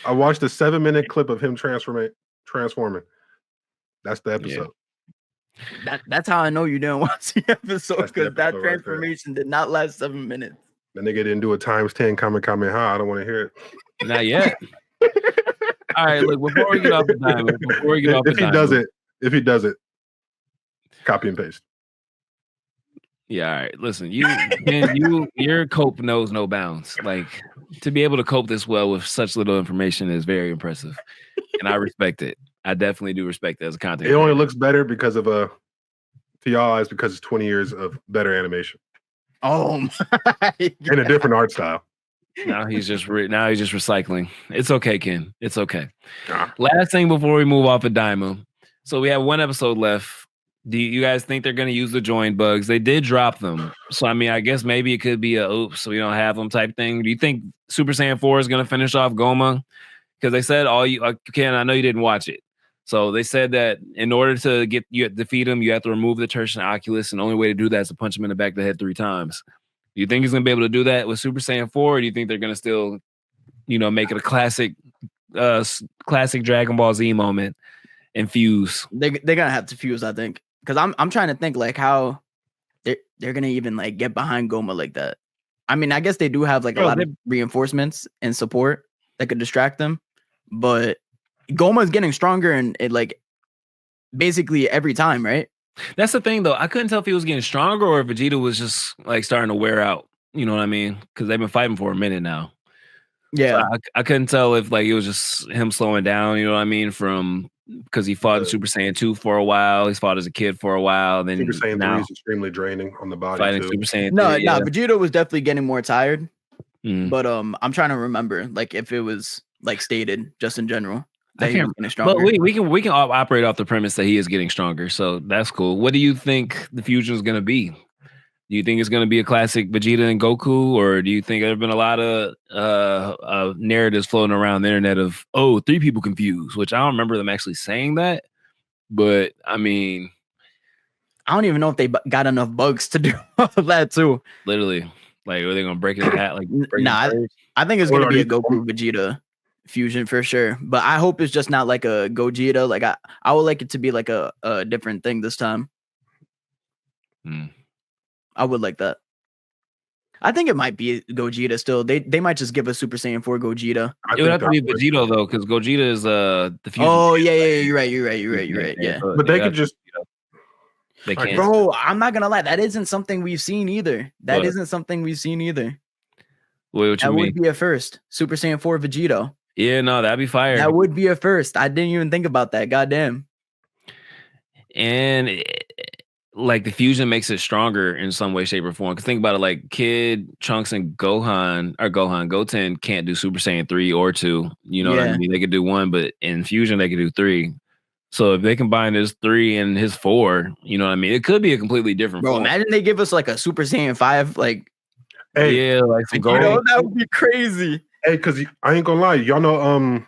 I watched the 7-minute clip of him transforming. That's the episode. Yeah. That's how I know you didn't watch the episode, because that transformation did not last 7 minutes. The nigga didn't do a ×10 Kamehameha. I don't want to hear it. Not yet. All right, look, before we get off the diamond, if he does it, copy and paste. Yeah, all right. Listen, your cope knows no bounds. Like, to be able to cope this well with such little information is very impressive, and I respect it. I definitely do respect it as a content. It only looks better because of to y'all eyes, because it's 20 years of better animation. Oh my! In a different art style. Now he's just recycling. It's okay, Ken. It's okay. Last thing before we move off of Daima. So we have one episode left. Do you guys think they're going to use the join bugs? They did drop them. So, I mean, I guess maybe it could be a oops, so we don't have them type thing. Do you think Super Saiyan 4 is going to finish off Goma? Because they said Ken, I know you didn't watch it. So they said that in order to defeat him, you have to remove the tertian oculus, and the only way to do that is to punch him in the back of the head 3 times. Do you think he's going to be able to do that with Super Saiyan 4, or do you think they're going to still, make it a classic Dragon Ball Z moment and fuse? They're going to have to fuse, I think. Because I'm trying to think like how they're going to even like get behind Goma like that. I mean, I guess they do have like a lot of reinforcements and support that could distract them, but Goma is getting stronger and it like basically every time, right? That's the thing though. I couldn't tell if he was getting stronger or if Vegeta was just like starting to wear out. You know what I mean? Because they've been fighting for a minute now. Yeah. So I couldn't tell if like it was just him slowing down, you know what I mean? Because he fought in Super Saiyan 2 for a while. He's fought as a kid for a while. Then Super Saiyan 3 is extremely draining on the body. Fighting too. Super Saiyan 3. No, Vegeta was definitely getting more tired. But I'm trying to remember like if it was like stated just in general that he was getting stronger. But we can operate off the premise that he is getting stronger. So that's cool. What do you think the fusion is going to be? Do you think it's going to be a classic Vegeta and Goku, or do you think there have been a lot of narratives floating around the internet of 3 people confused, which I don't remember them actually saying that, but I mean, I don't even know if they got enough bugs to do all of that too. Literally, like are they going to break it in half? Like, I think it's going to be a Goku Vegeta fusion for sure, but I hope it's just not like a Gogeta. Like I would like it to be like a different thing this time. I would like that. I think it might be Gogeta still. They might just give us Super Saiyan 4 Gogeta. It would have to be Vegeta though, because Gogeta is the fusion. Oh yeah, you're right. Yeah. But they could just they can't. Bro, I'm not gonna lie. That isn't something we've seen either. That would be a first. Super Saiyan 4 Vegeta. Yeah, no, that'd be fire. That would be a first. I didn't even think about that. Goddamn. And like the fusion makes it stronger in some way, shape, or form. Because think about it, like Kid, Trunks, and Goten can't do Super Saiyan 3 or 2. You know what I mean? They could do 1, but in fusion they could do 3. So if they combine his 3 and his 4, you know what I mean? It could be a completely different. Bro, imagine they give us like a Super Saiyan 5, like like some gold. That would be crazy. Hey, because I ain't gonna lie, y'all know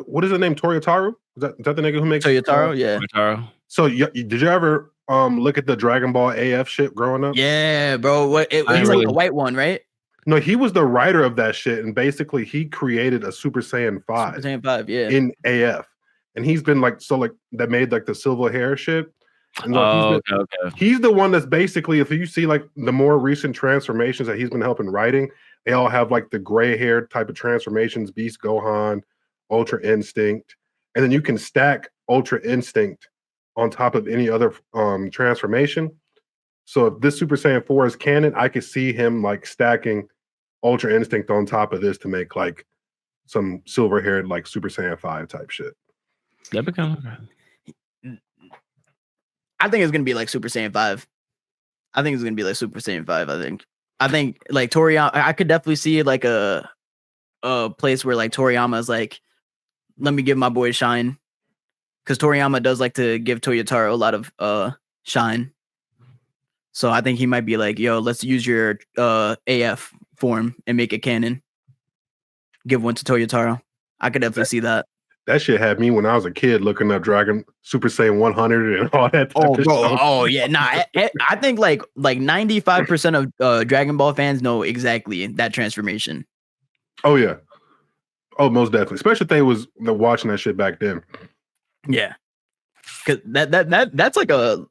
what is the name? Toyotaru? Is that the nigga who makes Toyotaru? Yeah. Toyotaru. So did you ever look at the Dragon Ball AF shit growing up? Yeah, bro. It was like the white one, right? No, he was the writer of that shit, and basically he created a Super Saiyan 5 Super Saiyan 5, yeah. in AF. And he's been like that made like the silver hair shit. And he's the one that's basically, if you see like the more recent transformations that he's been helping writing, they all have like the gray hair type of transformations, Beast Gohan, Ultra Instinct, and then you can stack Ultra Instinct on top of any other transformation. So if this Super Saiyan 4 is canon, I could see him like stacking Ultra Instinct on top of this to make like some silver haired like Super Saiyan 5 type shit. That become. I think it's gonna be like Super Saiyan 5. I think it's gonna be like Super Saiyan 5. I think like Toriyama. I could definitely see like a place where like Toriyama is like, let me give my boy shine, because Toriyama does like to give Toyotaro a lot of shine. So I think he might be like, yo, let's use your AF form and make it canon. Give one to Toyotaro. I could definitely see that. That shit had me when I was a kid looking up Dragon Super Saiyan 100 and all that. Oh, bro. Oh, yeah. Nah, I think like 95% of Dragon Ball fans know exactly that transformation. Oh, yeah. Oh, most definitely. Especially if they was watching that shit back then. Yeah. Cause that's like a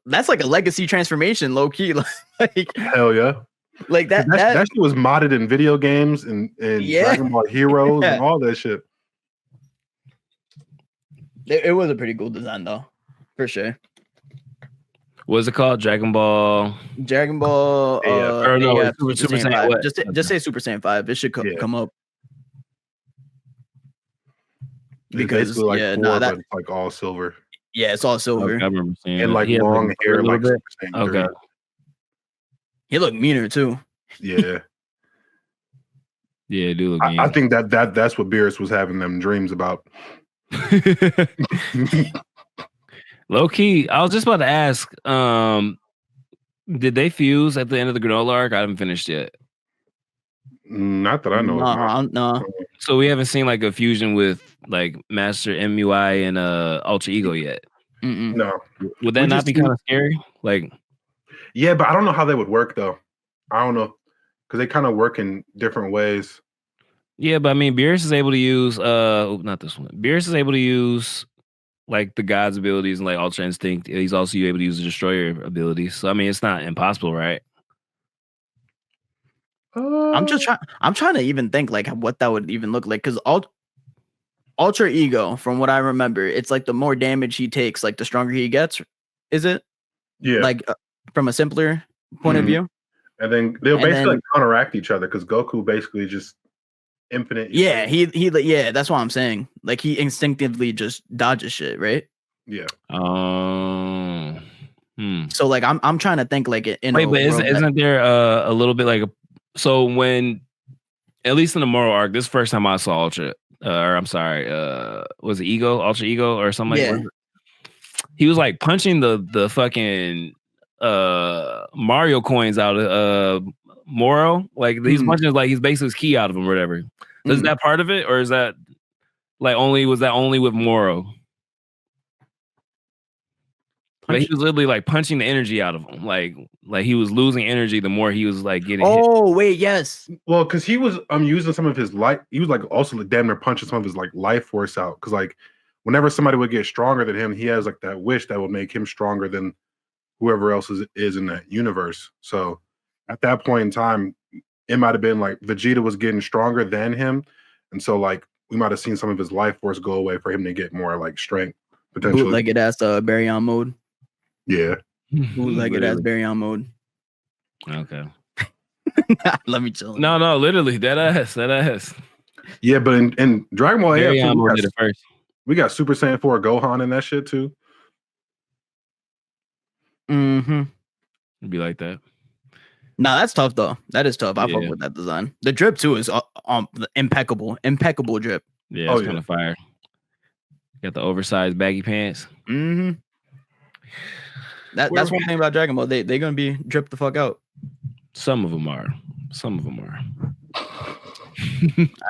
legacy transformation, low key. Like hell yeah. Like that shit was modded in video games and Dragon Ball Heroes and all that shit. It was a pretty cool design though, for sure. What's it called? Dragon Ball. No, Super Saiyan 5. Just say Super Saiyan 5. It should come up. Because like that's like all silver. Yeah, it's all silver. Okay, I remember seeing and like long hair, like Super Saiyan 3. Okay. He looked meaner too. Yeah. Yeah, do look. I think that's what Beerus was having them dreams about. Low key, I was just about to ask, did they fuse at the end of the granola arc? I haven't finished yet. Not that I know. No. So we haven't seen like a fusion with like Master MUI and Ultra Ego yet. No. Would that not be kind of scary? Like, yeah, but I don't know how they would work though. I don't know, because they kind of work in different ways. Yeah, but I mean, Beerus is able to use not this one. Beerus is able to use like the God's abilities and like Ultra Instinct. He's also able to use the Destroyer abilities. So I mean, it's not impossible, right? I'm trying to even think like what that would even look like, because Ultra Ego, from what I remember, it's like the more damage he takes, like the stronger he gets. Is it? Yeah. Like from a simpler point of view. And then they'll basically counteract each other, because Goku basically just infinite. Yeah, yeah, that's what I'm saying. Like he instinctively just dodges shit, right? Yeah. So like I'm trying to think like in wait, but isn't there a little bit like so when, at least in the Moro arc, this first time I saw Ultra, or I'm sorry, was it Ultra Ego or something like that? He was like punching the fucking Mario coins out of Moro. Like these punches, like he's basically his key out of him or whatever. Is that part of it, or is that like only with Moro? Like he was literally like punching the energy out of him. Like he was losing energy the more he was like getting hit. Wait, yes. Well, because he was using some of his life. He was like also like damn near punching some of his like life force out. Because like whenever somebody would get stronger than him, he has like that wish that would make him stronger than whoever else is in that universe. So at that point in time, it might have been like Vegeta was getting stronger than him, and so like we might have seen some of his life force go away for him to get more like strength potentially. Bootlegged as Baryon mode. Yeah. Bootlegged as Baryon mode. Okay. Let me chill. No, literally that ass. Yeah, but in Dragon Ball AF, we got Super Saiyan 4 Gohan in that shit too. It'd be like that. Nah, that's tough though. That is tough. I fuck with that design. The drip too is impeccable drip. Yeah, it's kind of fire. Got the oversized baggy pants. That's one thing about Dragon Ball. They're gonna be dripped the fuck out. Some of them are.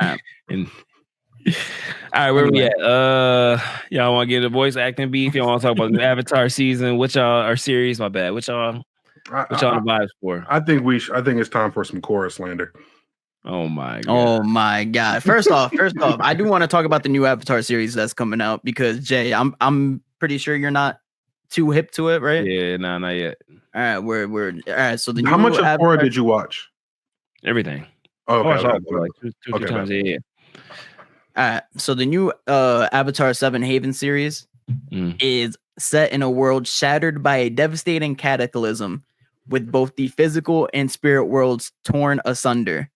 All right, where we at? Y'all want to get a voice acting beef? Y'all want to talk about the Avatar season? Which y'all are series? My bad. Which y'all the vibes for? I think it's time for some Korra slander. Oh my god. Oh my god. First off, I do want to talk about the new Avatar series that's coming out because Jay, I'm pretty sure you're not too hip to it, right? Yeah, no, not yet. All right, we're all right. So the How new much of Avatar, Korra did you watch? Everything. Oh, I watched all okay. of it, like two, Okay, three times. Yeah. all right. So the new Avatar 7 Haven series Mm. is set in a world shattered by a devastating cataclysm, with both the physical and spirit worlds torn asunder.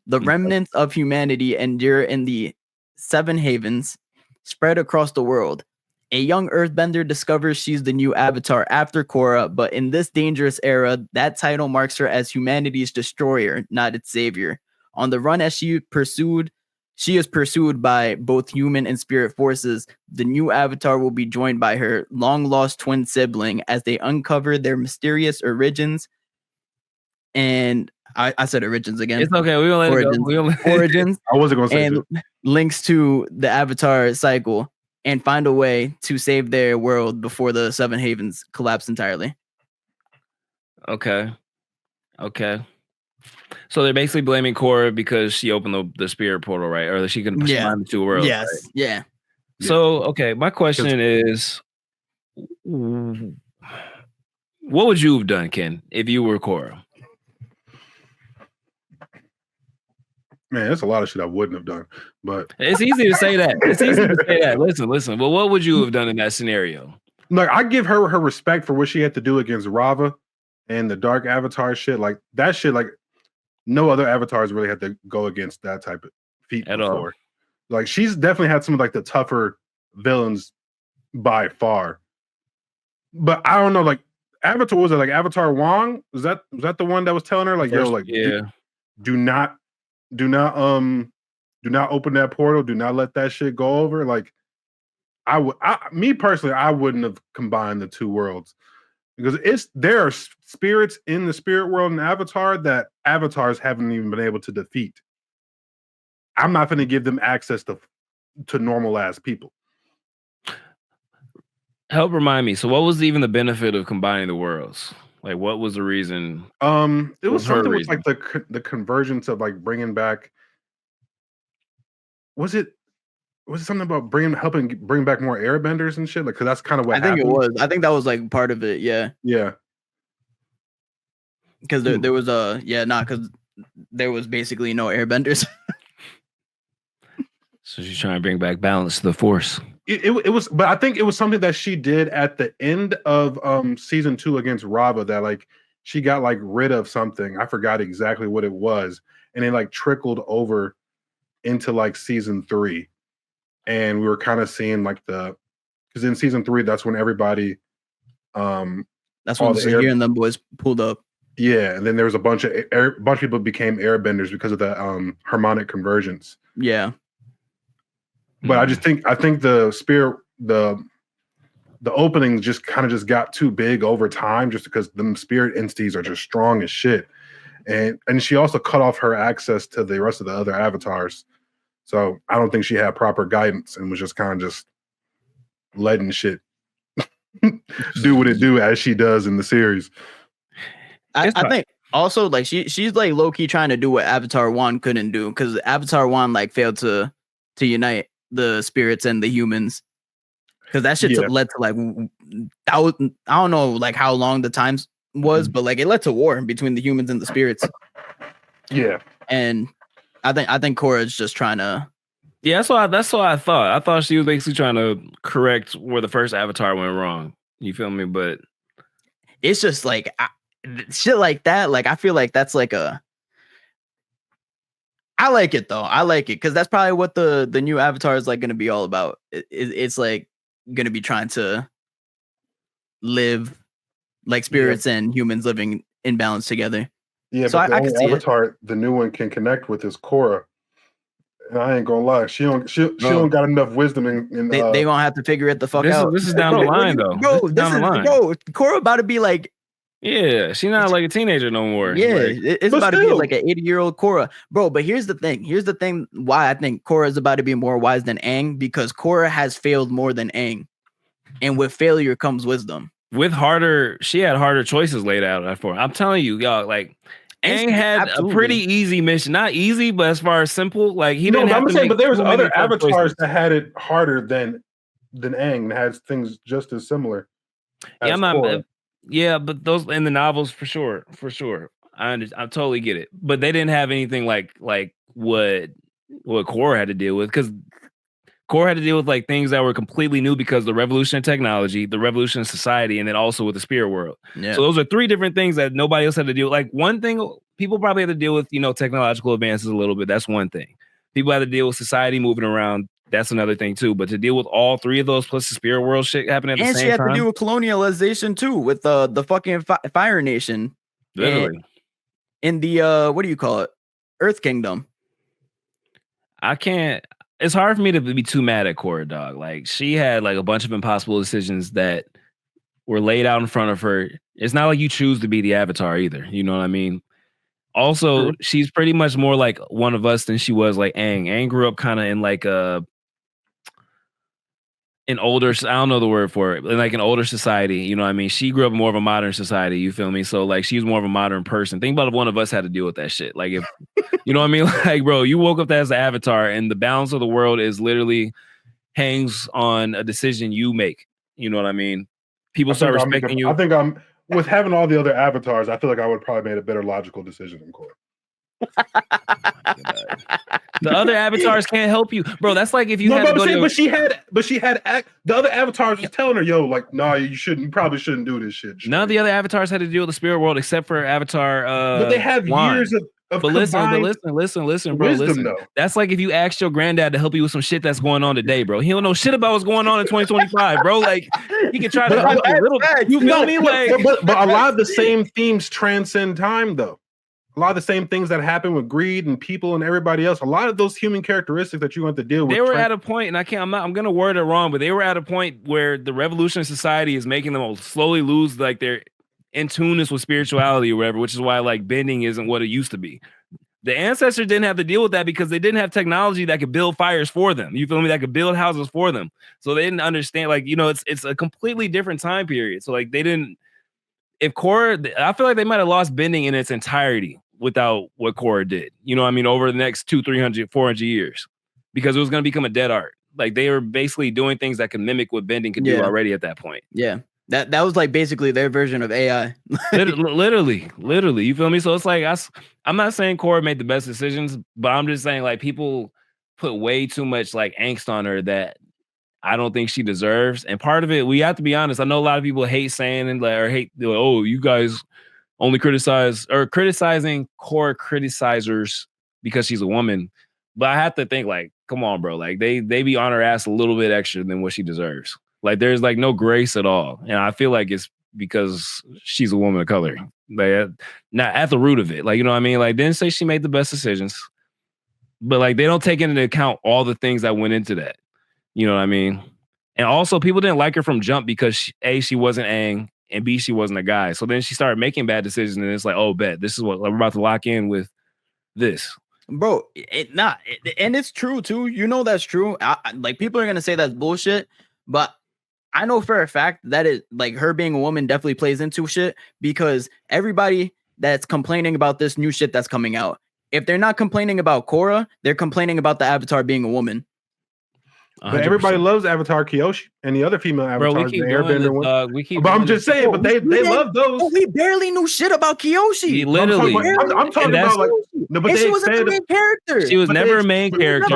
The remnants of humanity endure in the 7 Havens, spread across the world. A young earthbender discovers she's the new Avatar after Korra, but in this dangerous era, that title marks her as humanity's destroyer, not its savior. On the run as she is pursued by both human and spirit forces. The new Avatar will be joined by her long-lost twin sibling as they uncover their mysterious origins. And I said origins again. It's okay. We gonna let Origins. it go. We gonna Origins I wasn't gonna say and shit. links to the Avatar cycle and find a way to save their world before the 7 Havens collapse entirely. Okay. So they're basically blaming Korra because she opened the spirit portal, right? Or that she can combine the two worlds. Yes. Right? Yeah. So okay, my question is, what would you have done, Ken, if you were Korra? Man, that's a lot of shit I wouldn't have done. But It's easy to say that. It's easy to say that. Listen. Well, what would you have done in that scenario? like, I give her respect for what she had to do against Rava and the Dark Avatar shit. Like that shit, like no other avatars really had to go against that type of feat At before. all. Like she's definitely had some of like the tougher villains by far. But I don't know, like Avatar, was it like Avatar Wong? Was that the one that was telling her like, yo, like do not open that portal, do not let that shit go over? Like me personally, I wouldn't have combined the two worlds because there are spirits in the spirit world and Avatar that avatars haven't even been able to defeat. I'm not going to give them access to normal ass people. Help remind me. So, what was even the benefit of combining the worlds? Like, what was the reason? It was something with like the convergence of like bringing back. Was it something about helping bring back more airbenders and shit? Like, because that's kind of what I think happened. it was. I think that was like part of it. Yeah. Yeah. Because there was because there was basically no airbenders. So she's trying to bring back balance to the force. It was, but I think it was something that she did at the end of season 2 against Rava that like she got like rid of something. I forgot exactly what it was, and it like trickled over into like season 3, and we were kind of seeing like because in season 3 that's when everybody that's when Sahir and them boys pulled up. Yeah, and then there was a bunch of people became airbenders because of the harmonic convergence. Yeah. But I think the spirit, the openings just kind of just got too big over time, just because the spirit entities are just strong as shit, and she also cut off her access to the rest of the other avatars. So I don't think she had proper guidance and was just kind of just letting shit do what it do as she does in the series. I think also like she's like low key trying to do what Avatar 1 couldn't do, because Avatar 1 like failed to unite the spirits and the humans, because that shit led to like I don't know like how long the time was, but like it led to war between the humans and the spirits. Yeah, and I think Korra is just trying to. Yeah, that's what I thought. I thought she was basically trying to correct where the first Avatar went wrong. You feel me? But it's just like shit like that. Like I feel like that's like I like it though. I like it because that's probably what the new Avatar is like going to be all about. It's like going to be trying to live like spirits and humans living in balance together. Yeah, so but I can see Avatar, the new one, can connect with is Korra. And I ain't gonna lie, she don't got enough wisdom in they gonna have to figure it the fuck out. This is down the line though. Korra about to be like. Yeah, she's not like a teenager no more. Yeah, like, it's about to be like an 80-year-old Korra, bro. But here's the thing why I think Korra is about to be more wise than Aang, because Korra has failed more than Aang, and with failure comes wisdom. She had harder choices laid out for her. I'm telling you, y'all, like Aang had a pretty easy mission. Not easy, but as far as simple, like he didn't have to make. But there was other avatars that had it harder than Aang, that had things just as similar. Yeah, I'm not. Yeah, but those in the novels for sure. I totally get it, but they didn't have anything like what Korra had to deal with, because Korra had to deal with like things that were completely new because the revolution in technology, the revolution in society, and then also with the spirit world. Yeah. So those are three different things that nobody else had to deal with. Like one thing people probably had to deal with, technological advances a little bit. That's one thing. People had to deal with society moving around. That's another thing too. But to deal with all three of those plus the spirit world shit happening at the same time. And she had to deal with colonialization too, with the fucking Fire Nation. Literally. In the what do you call it? Earth Kingdom. It's hard for me to be too mad at Korra, dog. Like, she had like a bunch of impossible decisions that were laid out in front of her. It's not like you choose to be the Avatar either. You know what I mean? Also, she's pretty much more like one of us than she was like Aang. Aang grew up kind of in like an older, I don't know the word for it, like an older society. You know what I mean? She grew up in more of a modern society. You feel me? So like she's more of a modern person. Think about if one of us had to deal with that shit. Like if, you know what I mean? Like, bro, you woke up as an Avatar and the balance of the world is literally hangs on a decision you make. You know what I mean? People start respecting you. I think I'm, with having all the other Avatars, I feel like I would probably made a better logical decision than Korra. The other avatars can't help you, bro. That's like if you had to go but she had the other avatars was telling her, yo, like, no, you probably shouldn't do this shit. None of the other avatars had to deal with the spirit world except for Avatar. But they have years of but listen, bro. Listen. Though. That's like if you asked your granddad to help you with some shit that's going on today, bro. He don't know shit about what's going on in 2025, bro. Like he can try to help you a little. You feel me? Like, but a lot of the same themes transcend time, though. A lot of the same things that happen with greed and people and everybody else. A lot of those human characteristics that you want to deal with. They were at a point, and I'm going to word it wrong, but they were at a point where the revolution in society is making them slowly lose like their in tuneness with spirituality or whatever, which is why like bending isn't what it used to be. The ancestors didn't have to deal with that because they didn't have technology that could build fires for them. You feel me? That could build houses for them. So they didn't understand, like, it's a completely different time period. So like they didn't, if Korra, I feel like they might have lost bending in its entirety without what Korra did, you know what I mean, over the next 200, 300, 400 years, because it was going to become a dead art. Like they were basically doing things that could mimic what bending could do already at that point. Yeah. That was like basically their version of AI. literally, you feel me? So it's like, I'm not saying Korra made the best decisions, but I'm just saying like people put way too much like angst on her that I don't think she deserves. And part of it, we have to be honest. I know a lot of people hate saying and like, or hate, like, oh, you guys only criticizing Korra criticizers because she's a woman. But I have to think like, come on, bro. Like they be on her ass a little bit extra than what she deserves. Like there's like no grace at all. And I feel like it's because she's a woman of color. Like not at the root of it. Like, you know what I mean? Like didn't say she made the best decisions, but like they don't take into account all the things that went into that. You know what I mean? And also people didn't like her from jump because she wasn't Aang, and B, she wasn't a guy. So then she started making bad decisions, and it's like, oh, bet this is what we're about to lock in with this. Bro, and it's true too. You know that's true. Like people are gonna say that's bullshit, but I know for a fact that it, like her being a woman definitely plays into shit, because everybody that's complaining about this new shit that's coming out, if they're not complaining about Korra, they're complaining about the Avatar being a woman. 100%. But everybody loves Avatar Kyoshi and the other female avatars. Bro, we keep doing this, dog. But I'm just saying, but they love those. But we barely knew shit about Kyoshi. Literally, I'm talking about like, no, but she wasn't the main character. She was never a main character.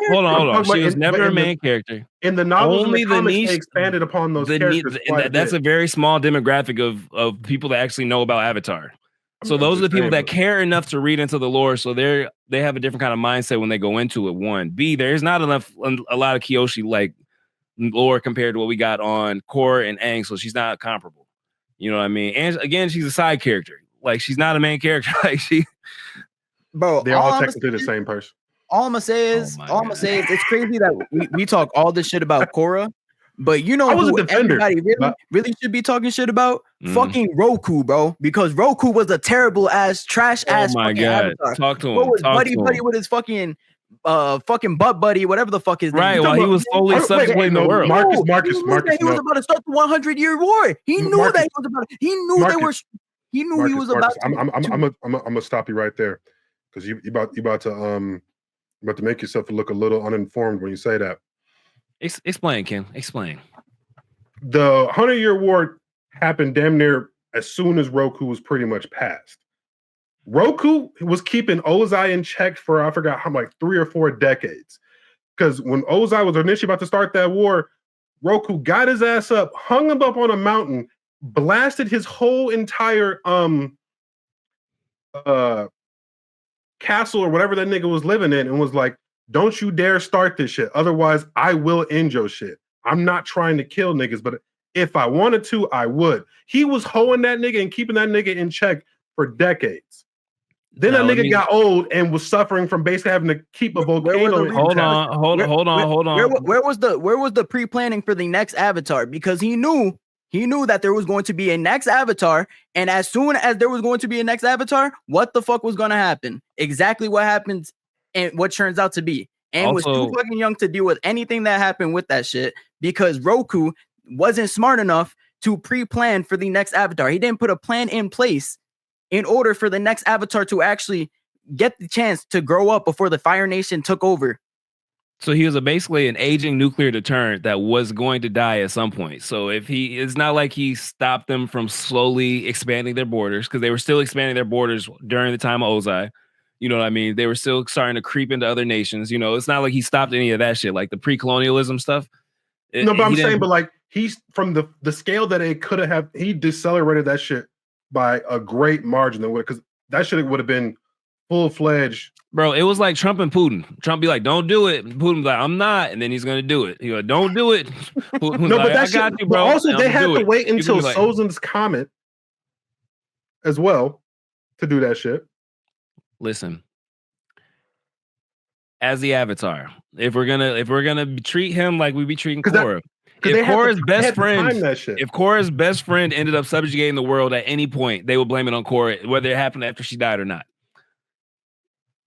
Hold on. She was never a main character. In the novels, only the niche they expanded upon those characters. That's a very small demographic of people that actually know about Avatar. So those are the people that care enough to read into the lore. So they have a different kind of mindset when they go into it. One, B, there's not a lot of Kyoshi like lore compared to what we got on Korra and Aang. So she's not comparable. You know what I mean? And again, she's a side character. Like she's not a main character. Like bro, they're all technically the same person. All I'm gonna say is, it's crazy that we talk all this shit about Korra. But you know who everybody really should be talking shit about? Fucking Roku, bro. Because Roku was a terrible ass, trash ass. Oh my god! Avatar. Talk to him. What was buddy with his fucking butt buddy, whatever the fuck is name. Right, while he was slowly subjugating the world. Marcus. He was about to start the 100-year war. He knew that he was about. He knew they were. He knew he was about to. I'm gonna stop you right there because you about to make yourself look a little uninformed when you say that. Explain, Kim. Explain. The 100-Year War happened damn near as soon as Roku was pretty much passed. Roku was keeping Ozai in check for I forgot how like 3 or 4 decades. Because when Ozai was initially about to start that war, Roku got his ass up, hung him up on a mountain, blasted his whole entire castle or whatever that nigga was living in, and was like, "Don't you dare start this shit, otherwise I will end your shit. I'm not trying to kill niggas, but if I wanted to, I would." He was hoeing that nigga and keeping that nigga in check for decades. Then that nigga got old and was suffering from basically having to keep a volcano. Hold on. Where was the pre-planning for the next Avatar? Because he knew that there was going to be a next Avatar, and as soon as there was going to be a next Avatar, what the fuck was going to happen? Exactly what happens and what turns out to be. And was too fucking young to deal with anything that happened with that shit because Roku wasn't smart enough to pre-plan for the next Avatar. He didn't put a plan in place in order for the next Avatar to actually get the chance to grow up before the Fire Nation took over. So he was basically an aging nuclear deterrent that was going to die at some point. So it's not like he stopped them from slowly expanding their borders, because they were still expanding their borders during the time of Ozai. You know what I mean? They were still starting to creep into other nations. You know, it's not like he stopped any of that shit, like the pre-colonialism stuff. But I'm saying, but like he's from the scale that it could have, he decelerated that shit by a great margin, because that shit would have been full-fledged. Bro, it was like Trump and Putin. Trump be like, "Don't do it." And Putin's like, "I'm not," and then he's gonna do it. He like, "Don't do it." Putin's no, like, but that shit, bro. Also, they had to wait until Sozin's comet as well to do that shit. Listen, as the Avatar, if we're gonna treat him like we be treating Korra, if Korra's best friend ended up subjugating the world at any point, they would blame it on Korra, whether it happened after she died or not.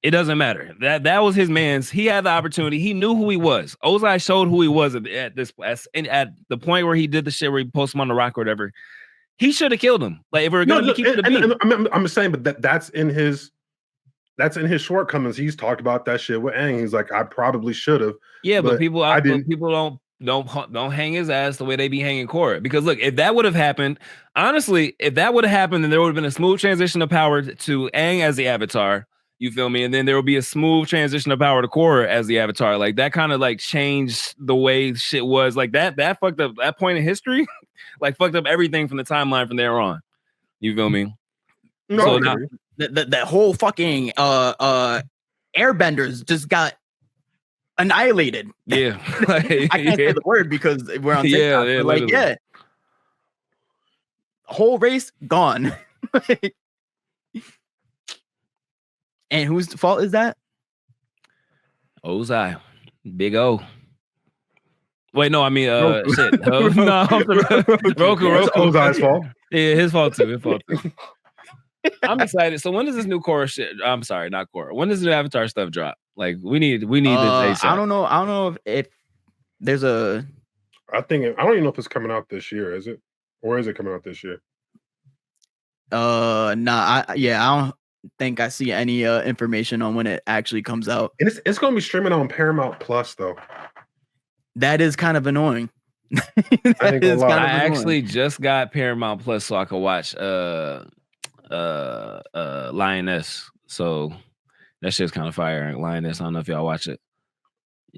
It doesn't matter. That was his man's. He had the opportunity. He knew who he was. Ozai showed who he was at the point where he did the shit where he posted him on the rock or whatever. He should have killed him. Like if we're gonna keep the beat. I'm saying, but that's in his shortcomings. He's talked about that shit with Aang. He's like, I probably should have. Yeah, but people don't hang his ass the way they be hanging Korra. Because look, if that would have happened, honestly, then there would have been a smooth transition of power to Aang as the Avatar. You feel me? And then there will be a smooth transition of power to Korra as the Avatar. Like that kind of like changed the way shit was. Like that fucked up that point in history, like fucked up everything from the timeline from there on. You feel me? No, so now, that whole fucking airbenders just got annihilated. Yeah. I can't say the word because we're on TikTok. Yeah. Whole race gone. And whose fault is that? Ozai. Big O. Wait, no, I mean shit. No, Roku. Ozai's fault. Yeah, his fault too. I'm excited. So when does this new Korra shit? I'm sorry, not Korra. When does the Avatar stuff drop? Like we need this. I don't know if there's a. I don't even know if it's coming out this year. Is it, or is it coming out this year? I don't think I see any information on when it actually comes out. And it's going to be streaming on Paramount Plus though. That is kind of annoying. I actually just got Paramount Plus so I could watch Lioness. So that shit's kind of fire. Lioness, I don't know if y'all watch it.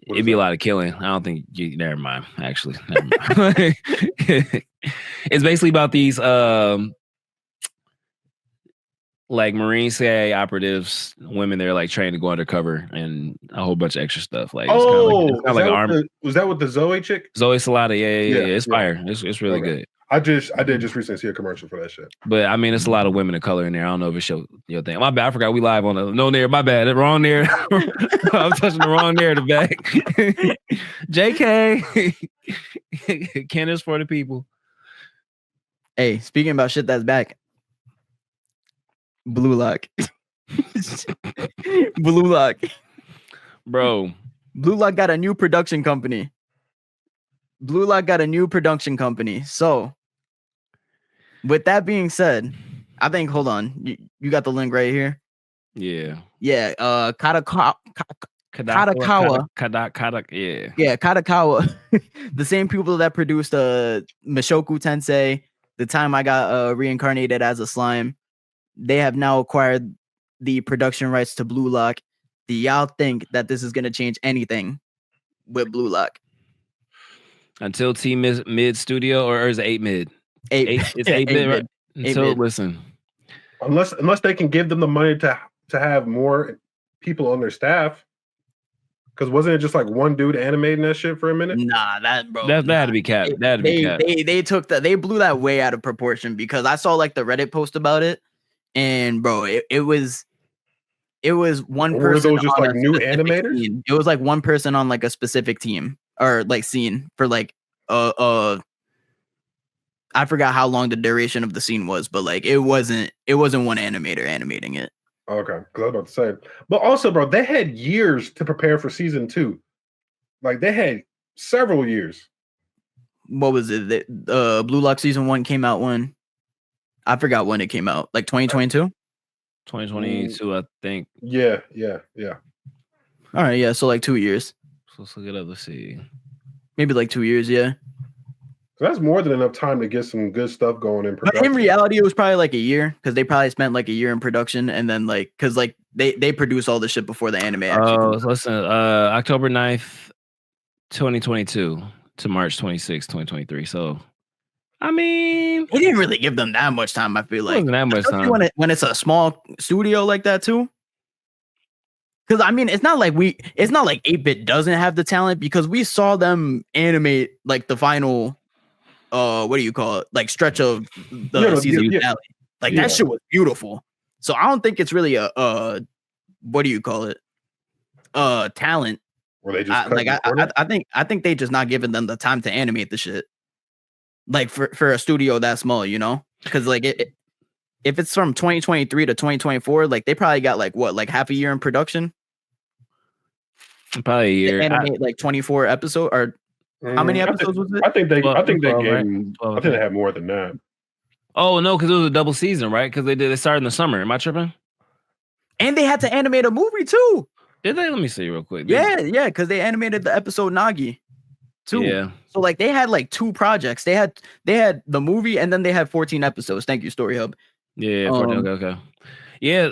It'd be a lot of killing. I don't think never mind. Actually, never mind. It's basically about these like Marine CIA operatives, women they're like trained to go undercover and a whole bunch of extra stuff. Like it's kind of like army. Was that with the Zoe chick? Zoe Salata, yeah. It's fire. It's really good. I did just recently see a commercial for that shit. But I mean, it's a lot of women of color in there. I don't know if it's your thing. My bad. I forgot we live on no narrative. My bad. Wrong narrative. I'm touching the wrong narrative back. JK. Ken is for the people. Hey, speaking about shit that's back. Blue Lock. Blue Lock. Bro. Blue Lock got a new production company. So, with that being said, hold on. You got the link right here. Yeah. Yeah. Katakawa. Yeah. Yeah, Katakawa. The same people that produced Mushoku Tensei, The Time I Got Reincarnated as a Slime, they have now acquired the production rights to Blue Lock. Do y'all think that this is gonna change anything with Blue Lock? Until T mid studio, or is it 8 mid? 8 It's 8 mid, right? Until mid. listen. Unless they can give them the money to have more people on their staff. Because wasn't it just like one dude animating that shit for a minute? Nah, that had to be capped. That had to be capped. They blew that way out of proportion, because I saw like the Reddit post about it, and bro, it was one Or person. were those just on like a new specific animators? team. It was like one person on like a specific team or like scene for like I forgot how long the duration of the scene was, but like it wasn't one animator animating it. Okay, because I was about to say, but also, bro, they had years to prepare for season 2. Like they had several years. What was it? Blue Lock season 1 came out when? I forgot when it came out. Like 2022? 2022, I think. Yeah. All right, yeah. So like 2 years. So let's look it up. Let's see. Maybe like 2 years, yeah. So that's more than enough time to get some good stuff going in production. But in reality, it was probably like a year, because they probably spent like a year in production, and then like because like they produce all the shit before the anime. Oh, listen, October 9th, 2022 to March 26th, 2023. So, I mean, it didn't really give them that much time. I feel like wasn't that much time when it's a small studio like that too. Because I mean, it's not like 8-Bit doesn't have the talent, because we saw them animate like the final, what do you call it? Like stretch of the season finale. Like that shit was beautiful. So I don't think it's really a what do you call it? Talent. Were they just I think they just not giving them the time to animate the shit. Like for a studio that small, you know? Because like if it's from 2023 to 2024, like they probably got like half a year in production. Probably a year. To animate like 24 episodes, or how many episodes was it? I think they 12, gave 12, I think they had more than that. Oh no, because it was a double season, right? Because they started in the summer. Am I tripping? And they had to animate a movie too. Did they? Let me see real quick. Yeah, because they animated the episode Nagi too. Yeah. So like they had like 2 projects. They had the movie, and then they had 14 episodes. Thank you, Story Hub. Yeah, okay. Yeah,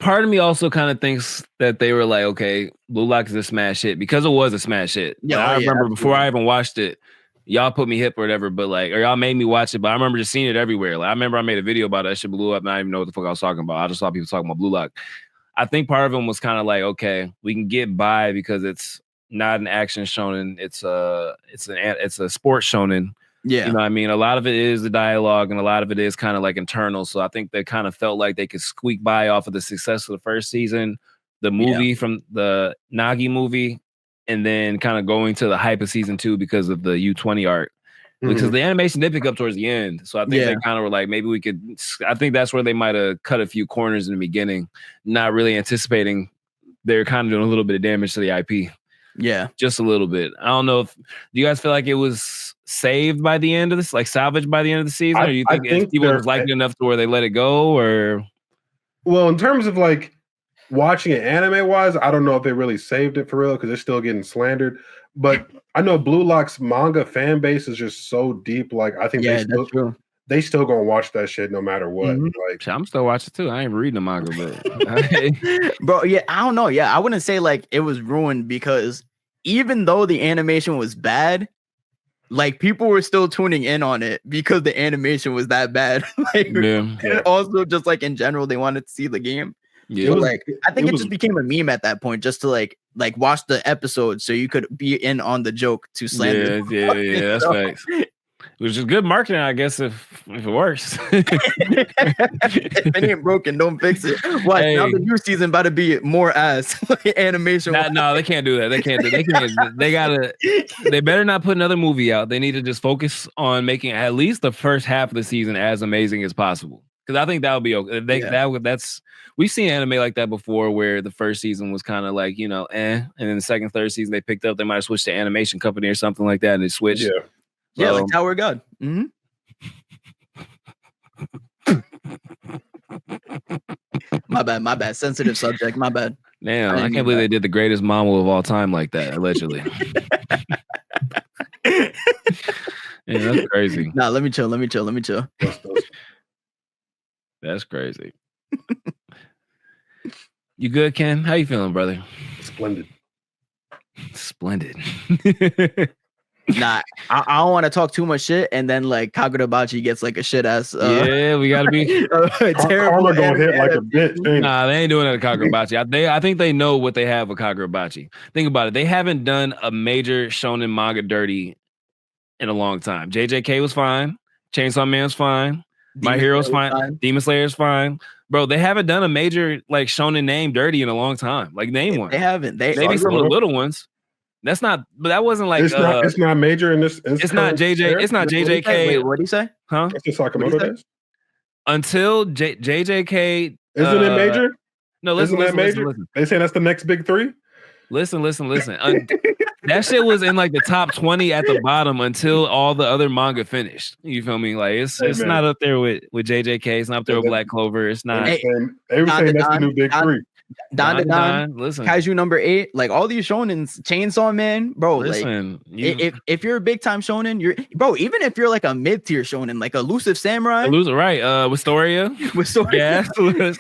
part of me also kind of thinks that they were like, okay, Blue Lock is a smash hit, because it was a smash hit. Yeah, I remember before I even watched it, y'all put me hip or whatever, but like, or y'all made me watch it, but I remember just seeing it everywhere. Like I remember I made a video about it. That shit blew up, and I didn't even know what the fuck I was talking about. I just saw people talking about Blue Lock. I think part of them was kind of like, okay, we can get by because it's not an action shonen. It's a sports shonen. Yeah. You know what I mean? A lot of it is the dialogue, and a lot of it is kind of like internal. So I think they kind of felt like they could squeak by off of the success of the first season, the movie from the Nagi movie, and then kind of going to the hype of season 2 because of the U20 arc. Because the animation did pick up towards the end. So I think they kind of were like, maybe we could, I think that's where they might have cut a few corners in the beginning, not really anticipating they're kind of doing a little bit of damage to the IP. Yeah. Just a little bit. I don't know if, do you guys feel like it was saved by the end of this, like salvaged by the end of the season? Or do you think people was liking enough to where they let it go? Or, well, in terms of like watching it anime wise, I don't know if they really saved it for real, because they're still getting slandered. But I know Blue Lock's manga fan base is just so deep. Like I think they still gonna watch that shit no matter what. Like I'm still watching too. I ain't reading the manga, but bro, yeah, I don't know. Yeah, I wouldn't say like it was ruined, because even though the animation was bad, like people were still tuning in on it because the animation was that bad. And also just like in general, they wanted to see the game. Yeah, so, like I think it just became a meme at that point, just to like watch the episode so you could be in on the joke to slander. Yeah, that's facts. Which is good marketing, I guess, if it works. If it ain't broken, don't fix it. What? Hey. Now the new season about to be more ass animation. No, they can't do that. They can't. They gotta. They better not put another movie out. They need to just focus on making at least the first half of the season as amazing as possible. Because I think that would be okay. That's we've seen anime like that before, where the first season was kind of like, you know, and then the second, third season they picked up. They might have switched to animation company or something like that, and they switched. Yeah. Yeah, like Tower God. My bad. Sensitive subject. My bad. Damn, I didn't can't mean believe that. they did the greatest manga of all time like that, allegedly. Yeah, that's crazy. Nah, let me chill. That's crazy. You good, Ken? How you feeling, brother? Splendid. Nah, I don't want to talk too much shit, and then like Kagurabachi gets like a shit ass. Yeah, we gotta be. Terrible. Karma gonna hit like a bitch. Ain't it? Nah, they ain't doing that at Kagurabachi. I think they know what they have with Kagurabachi. Think about it. They haven't done a major shonen manga dirty in a long time. JJK was fine. Chainsaw Man's fine. My Hero's fine. Demon Slayer's fine. Bro, they haven't done a major like shonen name dirty in a long time. Like name one. They haven't. Maybe some of the little ones. That's not, but that wasn't like it's not major in this. It's not JJ. It's not JJK. Wait, what did he say? Huh? That's the Sakamoto Days. Until JJK. Isn't it major? No, listen. They say that's the next big three. Listen. That shit was in like the top 20 at the bottom until all the other manga finished. You feel me? Like it's not up there with JJK. It's not up there with Black Clover. It's not. They were saying that's the new big three. Don, listen. Kaiju number 8, like all these shonens, Chainsaw Man, bro. Listen, like if you're a big time shonen, you're bro. Even if you're like a mid tier shonen, like Elusive Samurai, right? With Storia, yeah.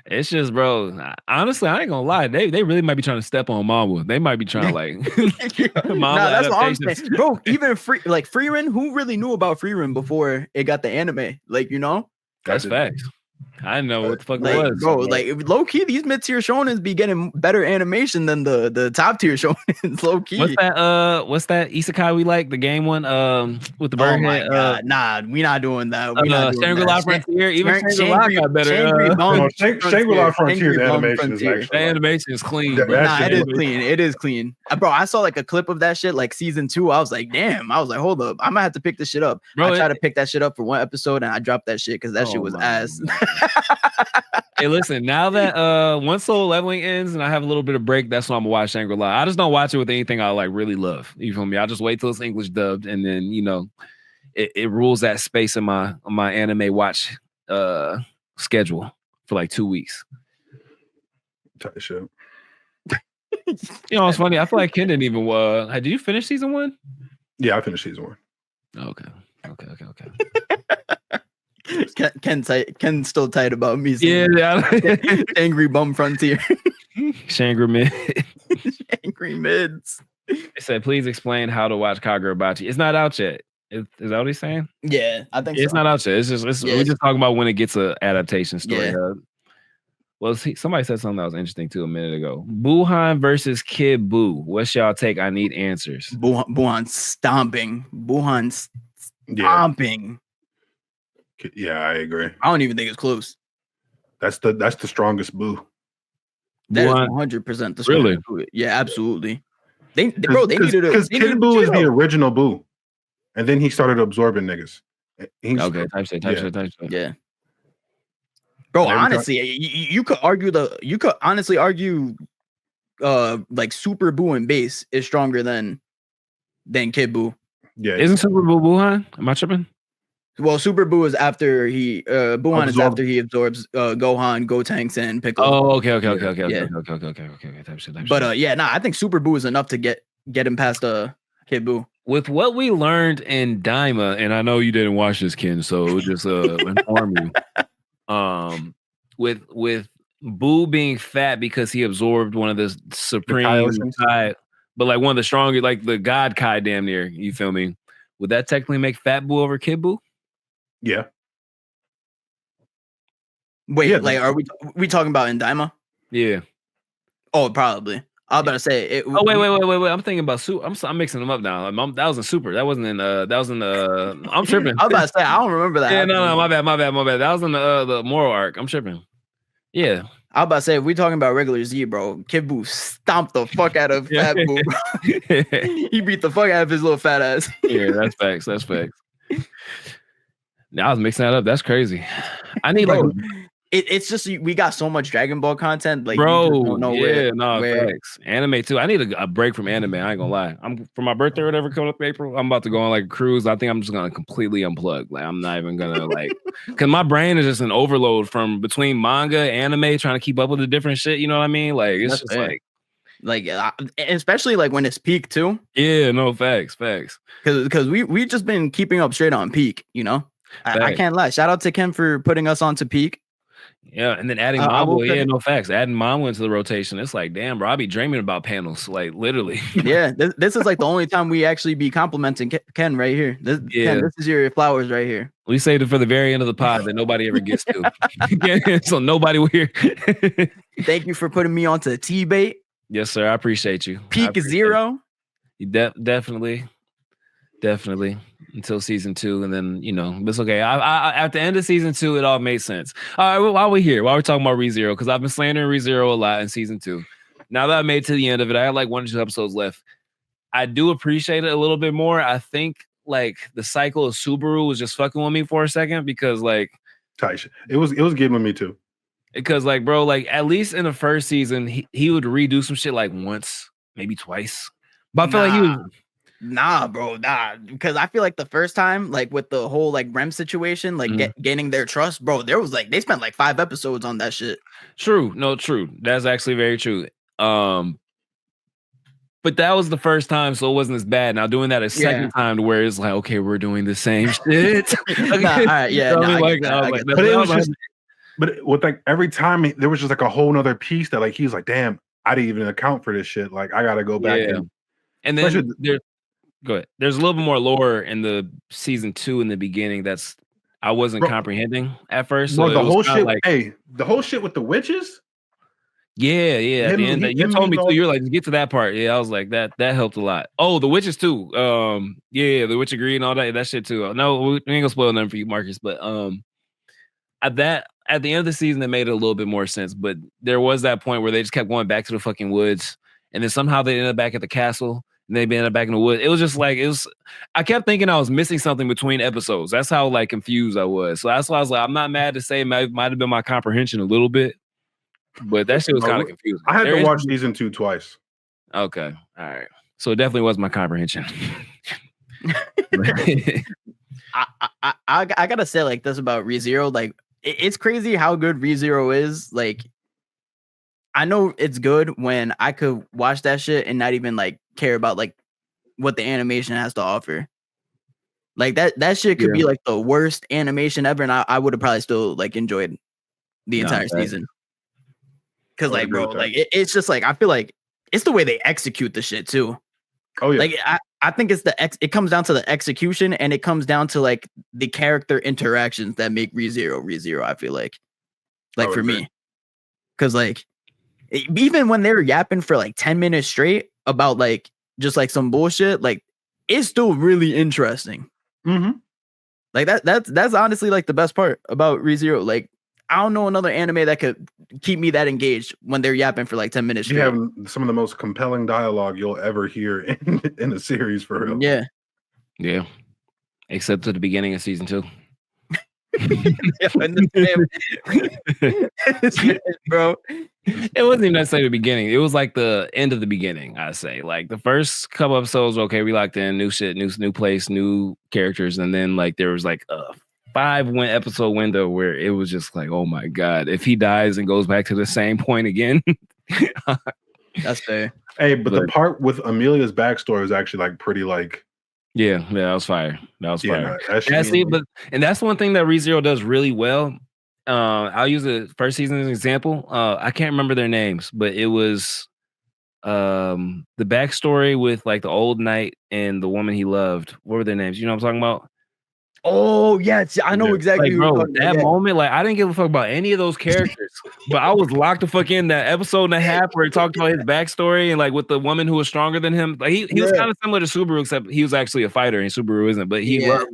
It's just, bro. Honestly, I ain't gonna lie. They really might be trying to step on Mamba. They might be trying to like. Nah, that's what I'm saying, bro. Even Freerin, who really knew about Freerin before it got the anime? Like, you know, that's facts. I didn't know what the fuck like, it was, bro. Like low key, these mid tier shonens be getting better animation than the top tier shonens. Low key. What's that isekai we like? The game one, with the bird head. Nah, we not doing that. Shangri-La Frontier. Even Shangri-La got better. Shangri-La Frontier animation is actually animation is clean. Nah, it is clean. It is clean, bro. I saw like a clip of that shit, like season 2. I was like, damn. I was like, hold up, I might have to pick this shit up. Bro, I tried to pick that shit up for one episode, and I dropped that shit because that shit was ass. Hey, listen, now that once Solo Leveling ends and I have a little bit of break, that's when I'm gonna watch Shangri-La. I just don't watch it with anything I like really love. You feel me? I just wait till it's English dubbed, and then you know it rules that space in my anime watch schedule for like 2 weeks. Tight shit. You know, it's funny. I feel like Ken didn't even. Did you finish season 1? Yeah, I finished season 1. Okay. Ken's still tight about me. Yeah. Angry Bum Frontier. Shangri Mid. Angry Mids. It said, please explain how to watch Kagurabachi. It's not out yet. Is that what he's saying? Yeah, I think it's not out yet. It's just we're just talking about when it gets an adaptation story. Yeah. Well, somebody said something that was interesting too a minute ago. Buhan versus Kid Buu. What's y'all take? I need answers. Buhan stomping. Yeah, I agree. I don't even think it's close. That's the strongest Buu. That is 100% the strongest. Really? Buu. Yeah, absolutely. They needed because Kid Buu is the original Buu, and then he started absorbing niggas. Type shit. Yeah. Bro, honestly, you could honestly argue like Super Buu and Base is stronger than Kid Buu. Yeah. Isn't Super Buu Buhan? Am I tripping? Well, Super Buu is after he Buhan is after he absorbs Gohan, Gotenks, and Piccolo. Oh, okay. Type shit. But I think Super Buu is enough to get him past Kid Buu. With what we learned in Daima, and I know you didn't watch this, Ken, so just inform you. With Buu being fat because he absorbed one of the supreme Kai, but like one of the stronger, like the God Kai, damn near. You feel me? Would that technically make Fat Buu over Kid Buu? Yeah. Wait, like, are we talking about in Daima? Yeah. Oh, probably. I was about to say it. Oh wait! I'm thinking about Super. I'm mixing them up now. That was in Super. That wasn't in. That was in the. I'm tripping. I was about to say I don't remember that. Yeah, no, my bad. That was in the moral arc. I'm tripping. Yeah. I was about to say if we talking about regular Z, bro, Kid Buu stomped the fuck out of Fat Buu. He beat the fuck out of his little fat ass. Yeah, that's facts. Now I was mixing that up. That's crazy. I need bro, it's just we got so much Dragon Ball content, like you just Bro, don't know yeah, no, where. facts. Anime too. I need a break from anime. I ain't gonna lie. I'm for my birthday or whatever coming up in April. I'm about to go on like a cruise. I think I'm just gonna completely unplug. Like I'm not even gonna like, cause my brain is just an overload from between manga, anime, trying to keep up with the different shit. You know what I mean? Like it's That's just fair. Like especially like when it's peak too. Yeah, no, facts. Because we just been keeping up straight on peak. You know, I can't lie. Shout out to Ken for putting us onto peak. Yeah, and then adding Mambo, no facts. Adding Mambo into the rotation. It's like, damn, bro, I be dreaming about panels, like literally. Yeah, this is like the only time we actually be complimenting Ken right here. Ken, this is your flowers right here. We saved it for the very end of the pod that nobody ever gets to. So nobody will hear. Thank you for putting me onto the T-bait. Yes, sir. I appreciate you. Peak zero. Definitely. Until season 2, and then it's okay. I at the end of season 2, it all made sense. All right, while we're talking about ReZero, because I've been slandering ReZero a lot in season 2. Now that I made to the end of it, I had like 1 or 2 episodes left. I do appreciate it a little bit more. I think like the cycle of Subaru was just fucking with me for a second, because like it was getting with me too. Because like, bro, like at least in the first season, he would redo some shit like once, maybe twice. But I feel like he was. Nah, bro, because I feel like the first time, like with the whole like Rem situation, like gaining their trust, bro, there was like they spent like 5 episodes on that shit. True. That's actually very true. But that was the first time, so it wasn't as bad. Now doing that a second time, to where it's like, okay, we're doing the same shit. All right, but with like every time there was just like a whole nother piece that like he was like, damn, I didn't even account for this shit. Like I gotta go back and then go ahead. There's a little bit more lore in the season 2 in the beginning that's I wasn't comprehending at first. So the whole shit, like, the whole shit with the witches. Yeah. At the end, you told me too. You're like, get to that part. Yeah, I was like, that helped a lot. Oh, the witches too. The witch agreed and all that shit too. No, we ain't gonna spoil nothing for you, Marcus. But at the end of the season, it made a little bit more sense. But there was that point where they just kept going back to the fucking woods, and then somehow they ended up back at the castle. And they ended up back in the woods. It was just like I kept thinking I was missing something between episodes. That's how like confused I was. So that's why I was like, I'm not mad to say it might have been my comprehension a little bit, but that shit was kind of confusing. I had to watch season 2 twice. Okay, all right. So it definitely was my comprehension. I gotta say like this about ReZero. Like it's crazy how good ReZero is. Like I know it's good when I could watch that shit and not even like care about like what the animation has to offer. Like that shit could be like the worst animation ever, and I would have probably still like enjoyed the entire season. Cause like, bro, like it's just like I feel like it's the way they execute the shit too. Oh yeah. Like I think it's it comes down to the execution, and it comes down to like the character interactions that make ReZero. I feel like for me, because like even when they're yapping for like 10 minutes straight about like just like some bullshit, like it's still really interesting. Like that's honestly like the best part about ReZero. Like I don't know another anime that could keep me that engaged when they're yapping for like 10 minutes straight. You have some of the most compelling dialogue you'll ever hear in a series, for real. Yeah. Except to the beginning of season 2. Bro, it wasn't even necessarily the beginning. It was like the end of the beginning. I say like the first couple episodes, okay, we locked in new shit, new place, new characters, and then like there was like a 5 episode window where it was just like, oh my god, if he dies and goes back to the same point again. That's fair. Hey, but the part with Amelia's backstory is actually like pretty like. Yeah, that was fire. Fire. No, and that's one thing that ReZero does really well. I'll use the first season as an example. I can't remember their names, but it was the backstory with like the old knight and the woman he loved. What were their names? You know what I'm talking about? Oh yes, I know exactly. Like, bro, that moment, like I didn't give a fuck about any of those characters, but I was locked the fuck in that episode and a half where he talked about his backstory and like with the woman who was stronger than him. Like he was kind of similar to Subaru, except he was actually a fighter and Subaru isn't. But he loved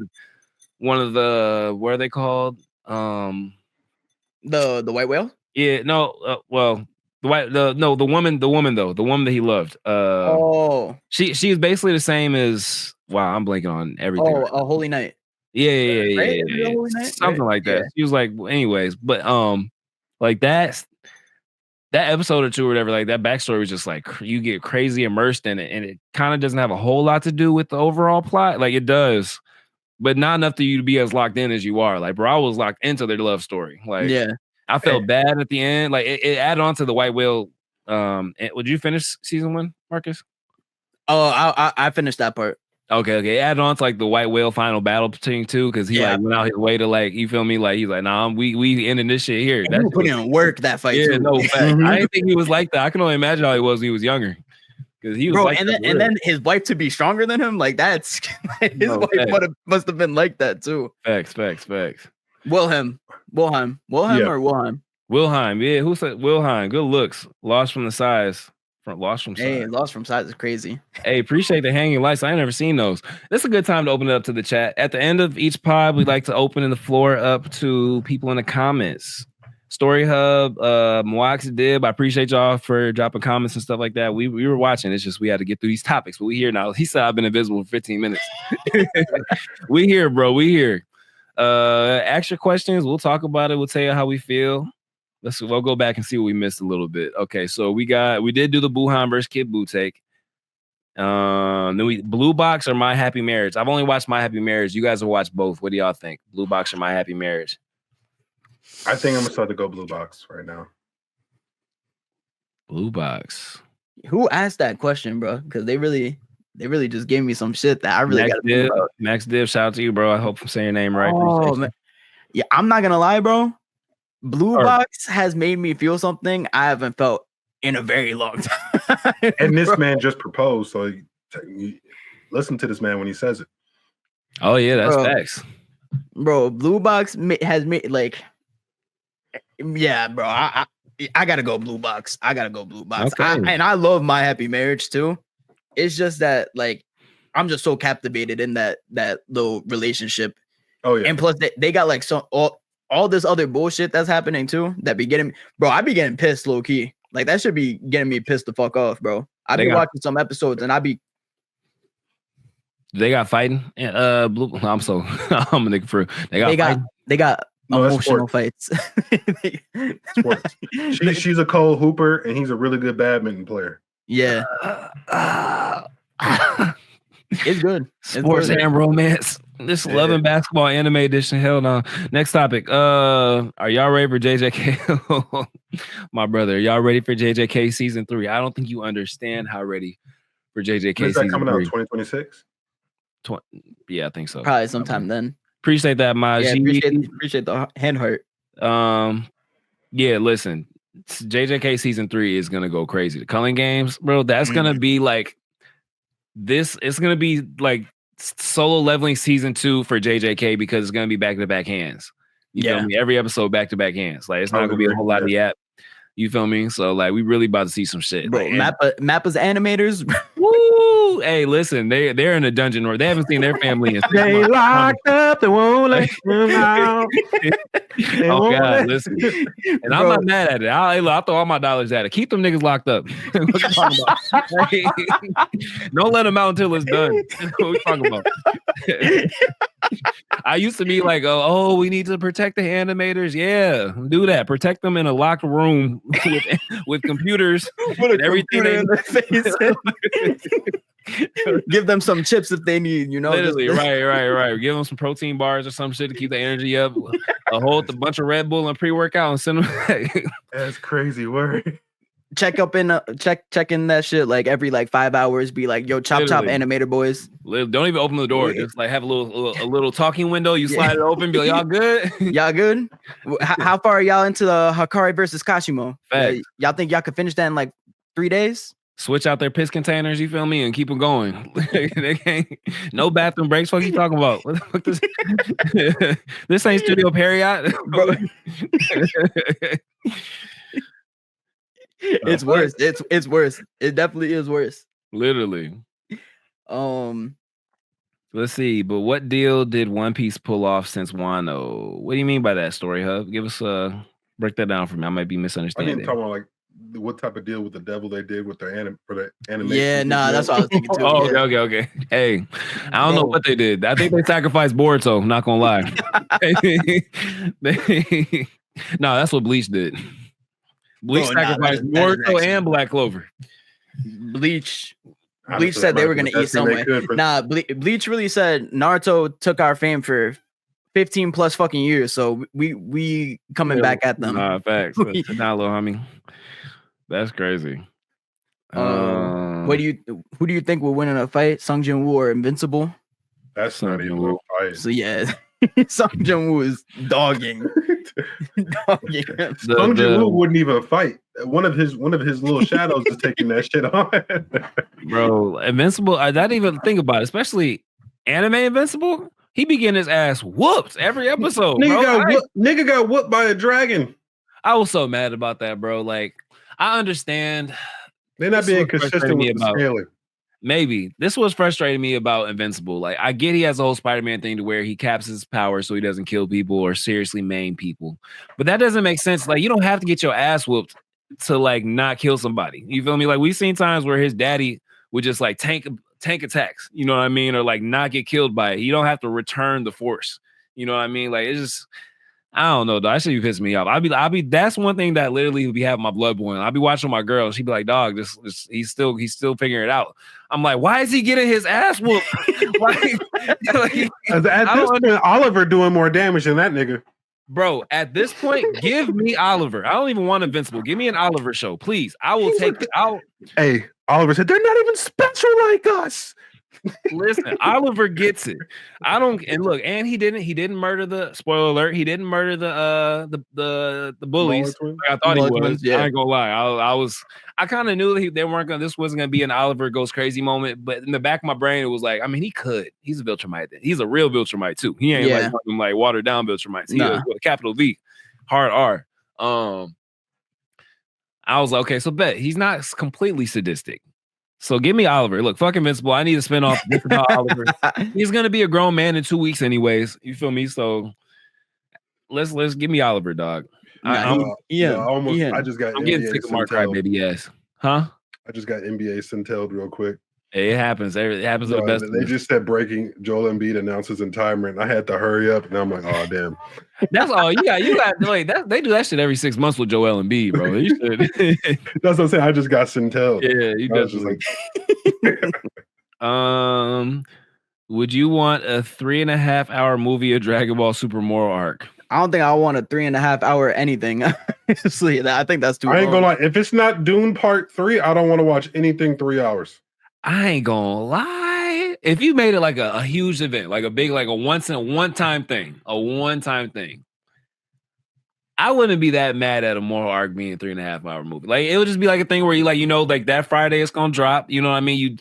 one of the what are they called? The white whale. Yeah, no, well. The woman that he loved. She's basically the same as I'm blanking on everything. Oh, a holy knight. Yeah. Something like that. She was like, anyways, but Like that episode or two or whatever, like that backstory was just like you get crazy immersed in it, and it kind of doesn't have a whole lot to do with the overall plot. Like it does, but not enough for you to be as locked in as you are. Like, bro, I was locked into their love story. Like, Yeah. I felt bad at the end. Like it added on to the white whale. Would you finish season 1, Marcus? Oh, I finished that part. Okay. It added on to like the white whale final battle thing too, because he like went out his way to like, you feel me? Like he's like, nah, we ending this shit here. That put in work that fight. Yeah, too. no fact. I didn't think he was like that. I can only imagine how he was when he was younger. Because he was bro, like and then his wife to be stronger than him, like that's his wife must have been like that too. Facts. Wilhelm, or Wilhelm? Wilhelm, yeah. Who said Wilhelm? Good looks. Lost from size. Lost from size is crazy. Hey, appreciate the hanging lights. I ain't never seen those. This is a good time to open it up to the chat. At the end of each pod, we like to open the floor up to people in the comments. Story Hub, Moax Dib, I appreciate y'all for dropping comments and stuff like that. We were watching. It's just we had to get through these topics, but we here now. He said I've been invisible for 15 minutes. We here, bro. We here. Ask your questions. We'll talk about it. We'll tell you how we feel. We'll go back and see what we missed a little bit. Okay, so we did do the Buhan versus Kid Buu take. Then Blue Box or My Happy Marriage. I've only watched My Happy Marriage. You guys have watched both. What do y'all think? Blue Box or My Happy Marriage? I think I'm gonna start to go Blue Box right now. Blue Box. Who asked that question, bro? Because they really just gave me some shit that I really got to think about. Max Div, shout out to you, bro. I hope I'm saying your name right. Oh, man. Yeah, I'm not gonna lie, bro. Blue Box has made me feel something I haven't felt in a very long time. And this man just proposed, so you listen to this man when he says it. Oh yeah, that's facts, bro. Blue Box has made like, yeah, bro. I gotta go Blue Box. Okay. And I love My Happy Marriage too. It's just that like I'm just so captivated in that little relationship. Oh yeah, and plus they got like all this other bullshit that's happening too that be getting me, bro. I be getting pissed low key. Like that should be getting me pissed the fuck off, bro. I be watching some episodes and they got fighting. I'm a nigga for they got emotional fights. Sports. She's a cold hooper and he's a really good badminton player. Yeah. It's good. Sports and romance. This Love and Basketball anime edition. Hell no. Next topic. Are y'all ready for JJK? My brother, are y'all ready for JJK season 3? I don't think you understand how ready for JJK season 3. Is that coming out 2026? Yeah, I think so. Probably sometime then. Appreciate that, my appreciate the hand heart. Yeah, listen. JJK season 3 is gonna go crazy. The Culling Games, bro, that's gonna be like this. It's gonna be like Solo Leveling season 2 for JJK because it's gonna be back-to-back hands. You feel me? Every episode back-to-back hands. Like it's not gonna be a whole lot of yap. You feel me? So like we really about to see some shit. Bro, like, Mappa's animators. Woo! Hey, listen, they're in a dungeon where they haven't seen their family in they locked up, they won't let them out. Oh God, listen. And bro, I'm not mad at it. I'll throw all my dollars at it. Keep them niggas locked up. What you talking about? Don't let them out until it's done. What we talking about? I used to be like, oh, we need to protect the animators. Yeah, do that. Protect them in a locked room with computers and everything in their face. Give them some chips if they need, you know. Literally, right. Give them some protein bars or some shit to keep the energy up. A bunch of Red Bull and pre-workout and send them back. That's crazy word. Check in that shit like every 5 hours. Be like, yo, chop animator boys. Don't even open the door. Just like have a little talking window. You slide it open. Be like, y'all good? Y'all good? How far are y'all into the Hakari versus Kashimo? Y'all think y'all could finish that in 3 days? Switch out their piss containers, you feel me, and keep them going. They can't, no bathroom breaks. What are you talking about? What the fuck this ain't Studio Perriot, bro. It's worse. It's worse. It definitely is worse. Literally. Let's see. But what deal did One Piece pull off since Wano? What do you mean by that, Story Hub? Give us break that down for me. I might be misunderstanding. I didn't talk about what type of deal with the devil they did with their for the animation. Yeah, that's what I was thinking too. Okay. Hey, I don't know what they did. I think they sacrificed Boruto. Not gonna lie. No, that's what Bleach did. Bleach sacrificed Naruto and Black Clover. Bleach said they were going to eat someone. Nah, Bleach really said Naruto took our fame for 15 plus fucking years, so we coming back at them. Nah, facts. Nah, little homie. That's crazy. Who do you think will win in a fight? Sung Jinwoo or Invincible? That's not even a fight. So yeah, Sung Jinwoo is dogging. Sung Jinwoo wouldn't even fight. One of his little shadows is taking that shit on. Bro, Invincible. I didn't even think about it, especially anime Invincible. He be getting his ass whooped every episode. Nigga got whooped by a dragon. I was so mad about that, bro. Like, I understand. They're not being consistent with the scaling. Maybe. This was frustrating me about Invincible. Like, I get he has a whole Spider-Man thing to where he caps his power so he doesn't kill people or seriously maim people. But that doesn't make sense. Like, you don't have to get your ass whooped to, like, not kill somebody. You feel me? Like, we've seen times where his daddy would just, like, tank attacks. You know what I mean? Or, like, not get killed by it. You don't have to return the force. You know what I mean? Like, it's just... I don't know, dog. That should be pissing me off. I'll be. That's one thing that literally would be having my blood boiling. I'll be watching my girl. She'd be like, "Dog, he's still figuring it out." I'm like, "Why is he getting his ass whooped?" At this point, Oliver doing more damage than that nigga. Bro, at this point, give me Oliver. I don't even want Invincible. Give me an Oliver show, please. I will take it out. Hey, Oliver said they're not even special like us. Listen, Oliver gets it. I don't. And look, and he didn't murder the. Spoiler alert. He didn't murder the bullies. Like I thought he was. Yeah. I ain't gonna lie. I kind of knew that they weren't gonna. This wasn't gonna be an Oliver goes crazy moment. But in the back of my brain, it was like, I mean, he could. He's a Viltrumite. He's a real Viltrumite too. He ain't like one of them like watered down Viltrumites. He is with a capital V, hard R. I was like, okay, so bet he's not completely sadistic. So give me Oliver. Look, fuck Invincible. I need a spinoff about Oliver. He's gonna be a grown man in 2 weeks, anyways. You feel me? So let's give me Oliver, dog. I just got. I'm getting sick of Mark Crybaby ass, huh? I just got NBA Centelled real quick. It happens. It happens to the best. They just said breaking. Joel Embiid announces in timer, and I had to hurry up. And I'm like, oh damn. That's all you got. You got like that. They do that shit every 6 months with Joel Embiid, bro. You should. That's what I'm saying. I just got Centelled. Yeah, you got just like. Would you want a 3.5 hour movie of Dragon Ball Super Moral arc? I don't think I want a 3.5 hour anything. Honestly, I think that's too. I ain't gonna lie. If it's not Dune Part 3, I don't want to watch anything 3 hours. I ain't gonna lie. If you made it like a huge event, like a big, like a one-time thing, I wouldn't be that mad at a moral arc being a 3.5 hour movie. Like it would just be like a thing where you like, you know, like that Friday it's gonna drop. You know what I mean? You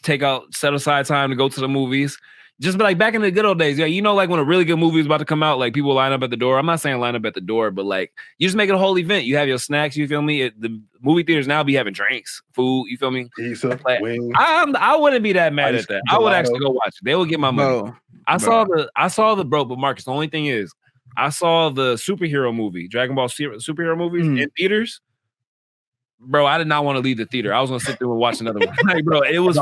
set aside time to go to the movies. Just be like back in the good old days. Yeah, you know, like when a really good movie is about to come out, like people line up at the door. I'm not saying line up at the door, but like you just make it a whole event. You have your snacks, you feel me? The movie theaters now be having drinks, food, you feel me? Pizza, like, wings. I wouldn't be that mad at that. I would actually go watch it. They would get my money. I saw the bro, but Marcus, the only thing is I saw the superhero movie, Dragon Ball superhero movies in theaters. Bro, I did not want to leave the theater. I was gonna sit there and watch another one. Like, bro, it was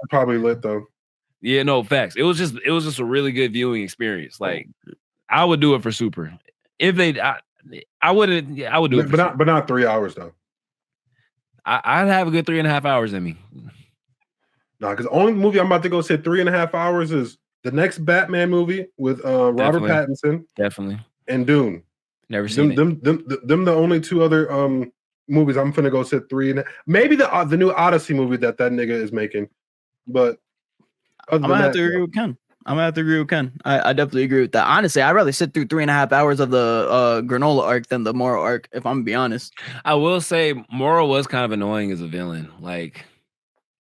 probably lit though. Yeah, no facts. It was just a really good viewing experience. Like I would do it for Super. If they, I would do it, but not 3 hours though. I'd have a good 3.5 hours in me. No, because the only movie I'm about to go say 3.5 hours is the next Batman movie with Robert Pattinson, definitely, and Dune. Never seen them. The only two other movies I'm finna go sit 3.5. Maybe the new Odyssey movie that nigga is making, but. I'm gonna have to agree with Ken. I definitely agree with that. Honestly, I'd rather sit through 3.5 hours of the granola arc than the Moral arc, if I'm gonna be honest. I will say Moral was kind of annoying as a villain. Like,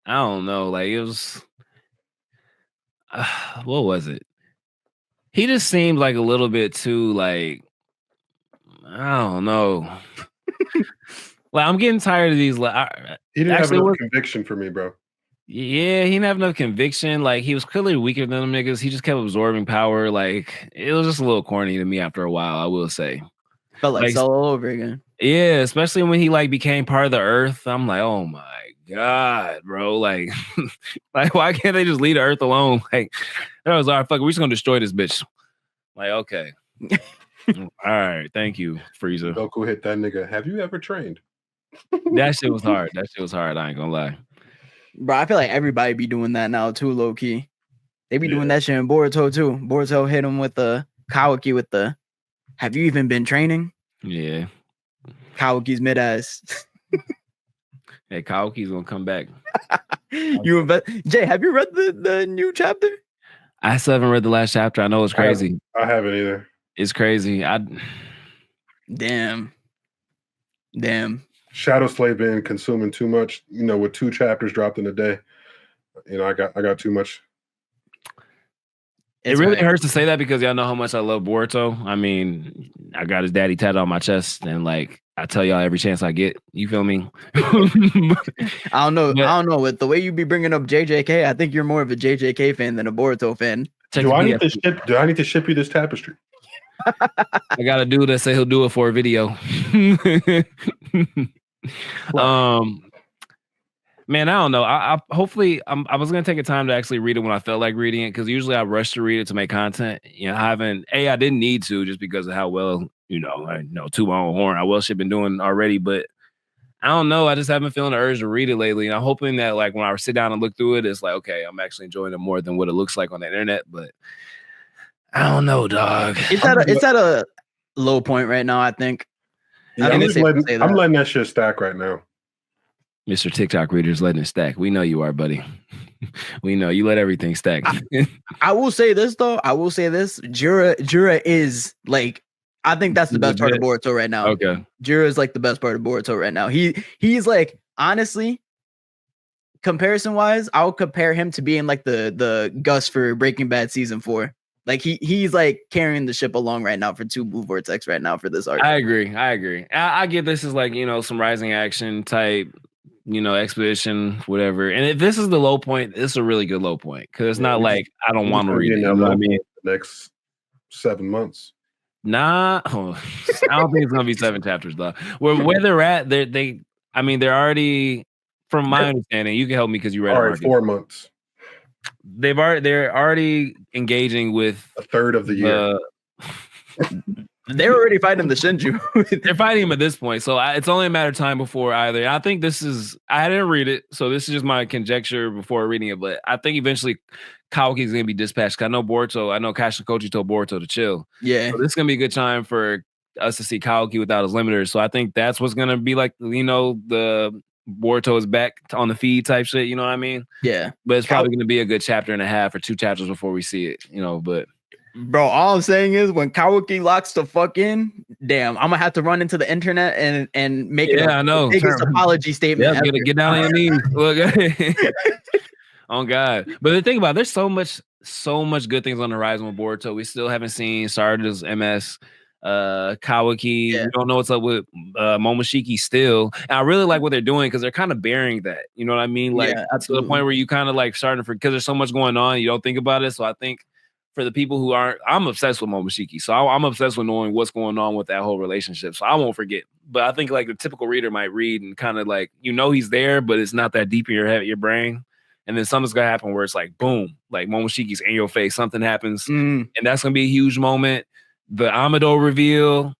I don't know. Like, it was what was it? He just seemed like a little bit too like, I don't know. Like, I'm getting tired of these. He didn't have enough conviction for me, bro. Yeah, he didn't have enough conviction. Like, he was clearly weaker than them niggas. He just kept absorbing power. Like, it was just a little corny to me after a while, I will say. Felt like Solo all over again. Yeah, especially when he like became part of the Earth. I'm like, oh my God, bro. Like, like why can't they just leave the Earth alone? Like, that was all right, fuck it, we're just gonna destroy this bitch. Like, okay. All right, thank you, Frieza. Goku hit that nigga. Have you ever trained? That shit was hard. That shit was hard. I ain't gonna lie. Bro, I feel like everybody be doing that now too, low key. They be doing that shit in Boruto too. Boruto hit him with the Kawaki with the have you even been training? Yeah. Kawaki's mid ass. Hey, Kawaki's gonna come back. Jay, have you read the new chapter? I still haven't read the last chapter. I know it's crazy. I haven't either. It's crazy. Damn. Shadow Slave been consuming too much, with 2 chapters dropped in a day. I got too much. It really hurts to say that because y'all know how much I love Boruto. I mean, I got his daddy tatted on my chest, and like I tell y'all every chance I get. You feel me? I don't know. With the way you be bringing up JJK, I think you're more of a JJK fan than a Boruto fan. Do I need to ship you this tapestry? I got a dude that say he'll do it for a video. Man, I don't know. I hopefully I was gonna take a time to actually read it when I felt like reading it because usually I rush to read it to make content. I didn't need to just because of how well I know to my own horn how well shit been doing already. But I don't know. I just haven't been feeling the urge to read it lately. And I'm hoping that like when I sit down and look through it, it's like okay, I'm actually enjoying it more than what it looks like on the internet. But I don't know, dog. It's at a low point right now. I think. Yeah, I'm letting that shit stack right now. Mr. TikTok readers letting it stack. We know you are, buddy. We know you let everything stack. I will say this though. Jura is like I think that's the best part of Boruto right now. Okay. Jura is like the best part of Boruto right now. He's like honestly, comparison wise, I'll compare him to being like the Gus for Breaking Bad season 4. Like he's like carrying the ship along right now for 2 Blue Vortex right now for this arc. I agree. I get this is like some rising action type. Expedition, whatever. And if this is the low point, it's a really good low point because it's not like I don't want to read it. You know what I mean? The next 7 months. Nah, I don't think it's gonna be 7 chapters though. Where they're at, they're already, from my understanding, you can help me because you read all right, 4 months. They're already engaging with a third of the year. They're already fighting the Shinju. They're fighting him at this point. So it's only a matter of time before either. I think I didn't read it. So this is just my conjecture before reading it. But I think eventually Kawaki is going to be dispatched. I know Kashikochi told Boruto to chill. Yeah. So this is going to be a good time for us to see Kawaki without his limiters. So I think that's what's going to be like, the Boruto is back on the feed type shit. You know what I mean? Yeah. But it's probably going to be a good chapter and a half or 2 chapters before we see it, but... Bro, all I'm saying is when Kawaki locks the fuck in, damn, I'm gonna have to run into the internet and make it the biggest apology statement. Yeah, get down on your knees. Look, oh God. But the thing about it, there's so much good things on the horizon with Boruto. We still haven't seen Sarada's MS, Kawaki. Yeah. We don't know what's up with Momoshiki still. And I really like what they're doing because they're kind of bearing that. You know what I mean? Like to the point where you kind of like starting to because there's so much going on, you don't think about it. So I think for the people who aren't, I'm obsessed with Momoshiki. So I'm obsessed with knowing what's going on with that whole relationship. So I won't forget. But I think like the typical reader might read and kind of like, he's there, but it's not that deep in your head, your brain. And then something's going to happen where it's like, boom, like Momoshiki's in your face. Something happens. And that's going to be a huge moment. The Amado reveal.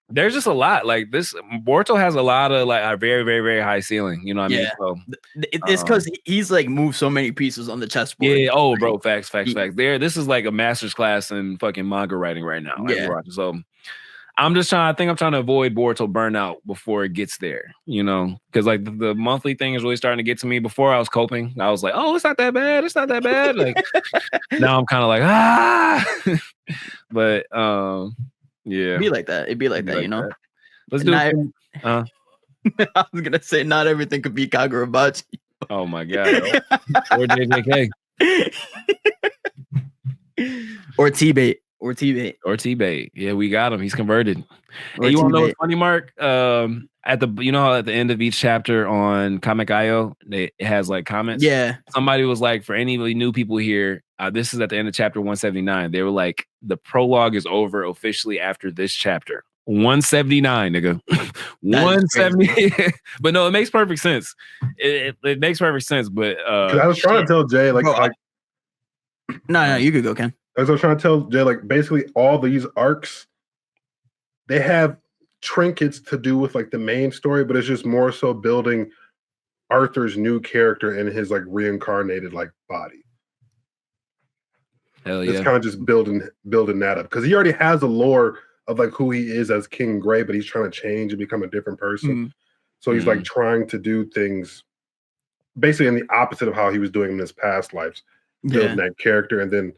There's just a lot like this. Boruto has a lot of like a very, very, very high ceiling. You know what I mean? So, it's because he's like moved so many pieces on the chessboard. Yeah. Oh, bro. Facts. This is like a master's class in fucking manga writing right now. So I'm trying to avoid Boruto burnout before it gets there. Because like the monthly thing is really starting to get to me. Before I was coping, I was like, oh, it's not that bad. Like now I'm kind of like but yeah, it'd be like that. That. Let's do it. I was gonna say not everything could be Kagurabachi. Oh my god. Or JJK. Or T-Bait. Yeah, we got him. He's converted. Hey, you want to know what's funny, Mark? At the end of each chapter on Comic.io, it has like comments. Yeah. Somebody was like, for any new people here, this is at the end of chapter 179. They were like, the prologue is over officially after this chapter. 179, nigga. 170. But no, it makes perfect sense. It makes perfect sense. But I was trying to tell Jay, like, no, you could go, Ken. As I was trying to tell Jay, like basically all these arcs, they have trinkets to do with like the main story, but it's just more so building Arthur's new character in his like reincarnated like body. Hell yeah. It's kind of just building that up because he already has a lore of like who he is as King Gray, but he's trying to change and become a different person. So he's like trying to do things basically in the opposite of how he was doing in his past lives, building that character, and then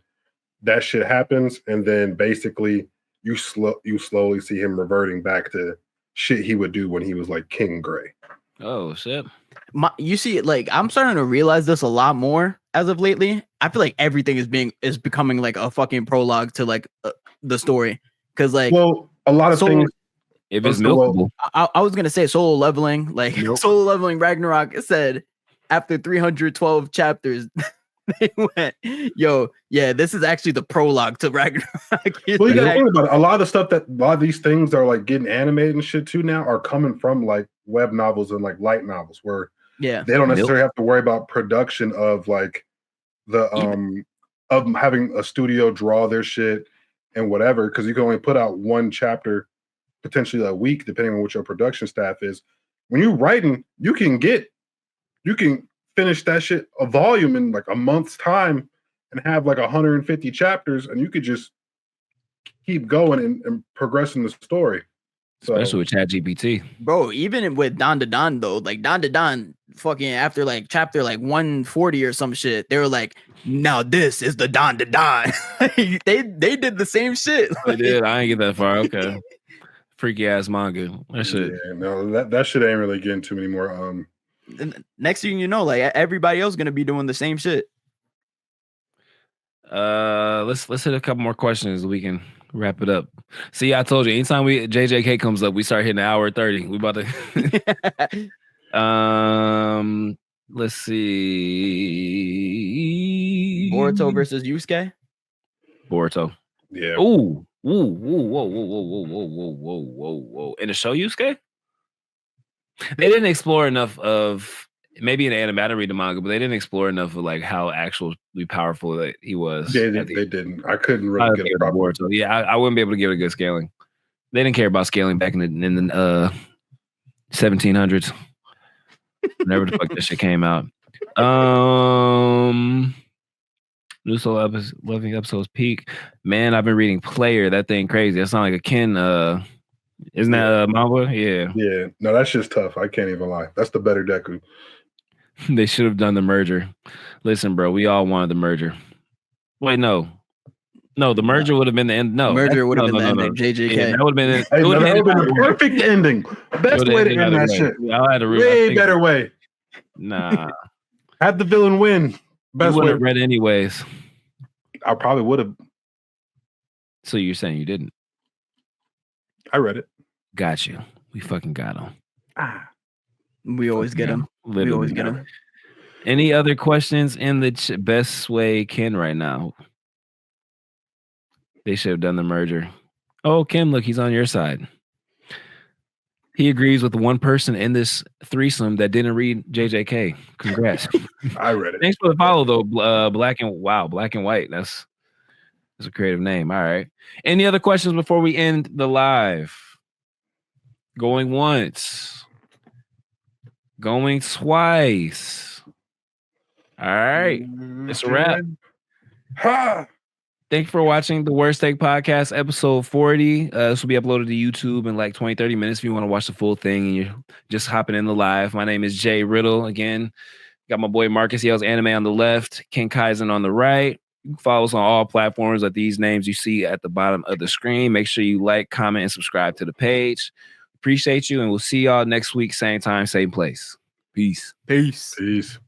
that shit happens, and then basically you slowly see him reverting back to shit he would do when he was like King Gray. Oh shit. You see, like I'm starting to realize this a lot more as of lately. I feel like everything is becoming like a fucking prologue to like the story. Because like, well, a lot of things. If it's milkable, I was gonna say Solo Leveling, like Solo Leveling Ragnarok said after 312 chapters. They went, yo, yeah, this is actually the prologue to Ragnarok. Well, you gotta think about it. A lot of these things are like getting animated and shit too now are coming from like web novels and like light novels where they don't necessarily have to worry about production of like the of having a studio draw their shit and whatever, because you can only put out one chapter potentially a week depending on what your production staff is. When you're writing, you can finish that shit a volume in like a month's time and have like 150 chapters, and you could just keep going and progressing the story. So, especially with ChatGPT, bro. Even with Don to Don though, like Don to Don, fucking after like chapter like 140 or some shit, they were like, "Now this is the Don to Don." They did the same shit. They did. I ain't get that far. Okay, freaky ass manga. That shit. Yeah, no, that shit ain't really getting too many more. Next thing you know, like everybody else gonna be doing the same shit. Let's hit a couple more questions. We can wrap it up. See, I told you, anytime JJK comes up, we start hitting an hour 30. We about to. Let's see. Boruto versus Yusuke. Boruto. Yeah. Ooh. Whoa. In the show Yusuke? They didn't explore enough of maybe in anime. I didn't read the manga, but they didn't explore enough of like how actually powerful that he was. Yeah, they didn't. I couldn't really get a proper. So yeah, I wouldn't be able to give it a good scaling. They didn't care about scaling back in the 1700s. Whenever the fuck that shit came out. New Solo-Leveling episodes peak. Man, I've been reading Player. That thing crazy. That sounds like a Ken. Isn't that manga? Yeah. Yeah. No, that's just tough. I can't even lie. That's the better Deku. They should have done the merger. Listen, bro, we all wanted the merger. Wait, no, the merger would have been the end. No, merger would have been the ending. JJK. Yeah, that would have been. It would have been a perfect ending. Best way to end that shit. I had a way better way. Nah. Had the villain win. Best way. Read anyways. I probably would have. So you're saying you didn't? I read it. Got you. We fucking got him. We always get him. We always get him. Any other questions in the best way, Ken, right now? They should have done the merger. Oh, Ken, look, he's on your side. He agrees with the one person in this threesome that didn't read JJK. Congrats. I read it. Thanks for the follow, though. Black and White. That's a creative name. All right. Any other questions before we end the live? Going once. Going twice. All right. It's a wrap. Ha! Thank you for watching the Worst Take Podcast, episode 40. This will be uploaded to YouTube in like 20, 30 minutes if you want to watch the full thing and you're just hopping in the live. My name is Jay Riddle. Again, got my boy Marcus Yells Anime on the left, Ken Kaizen on the right. You can follow us on all platforms at these names you see at the bottom of the screen. Make sure you like, comment, and subscribe to the page. Appreciate you, and we'll see y'all next week, same time, same place. Peace. Peace.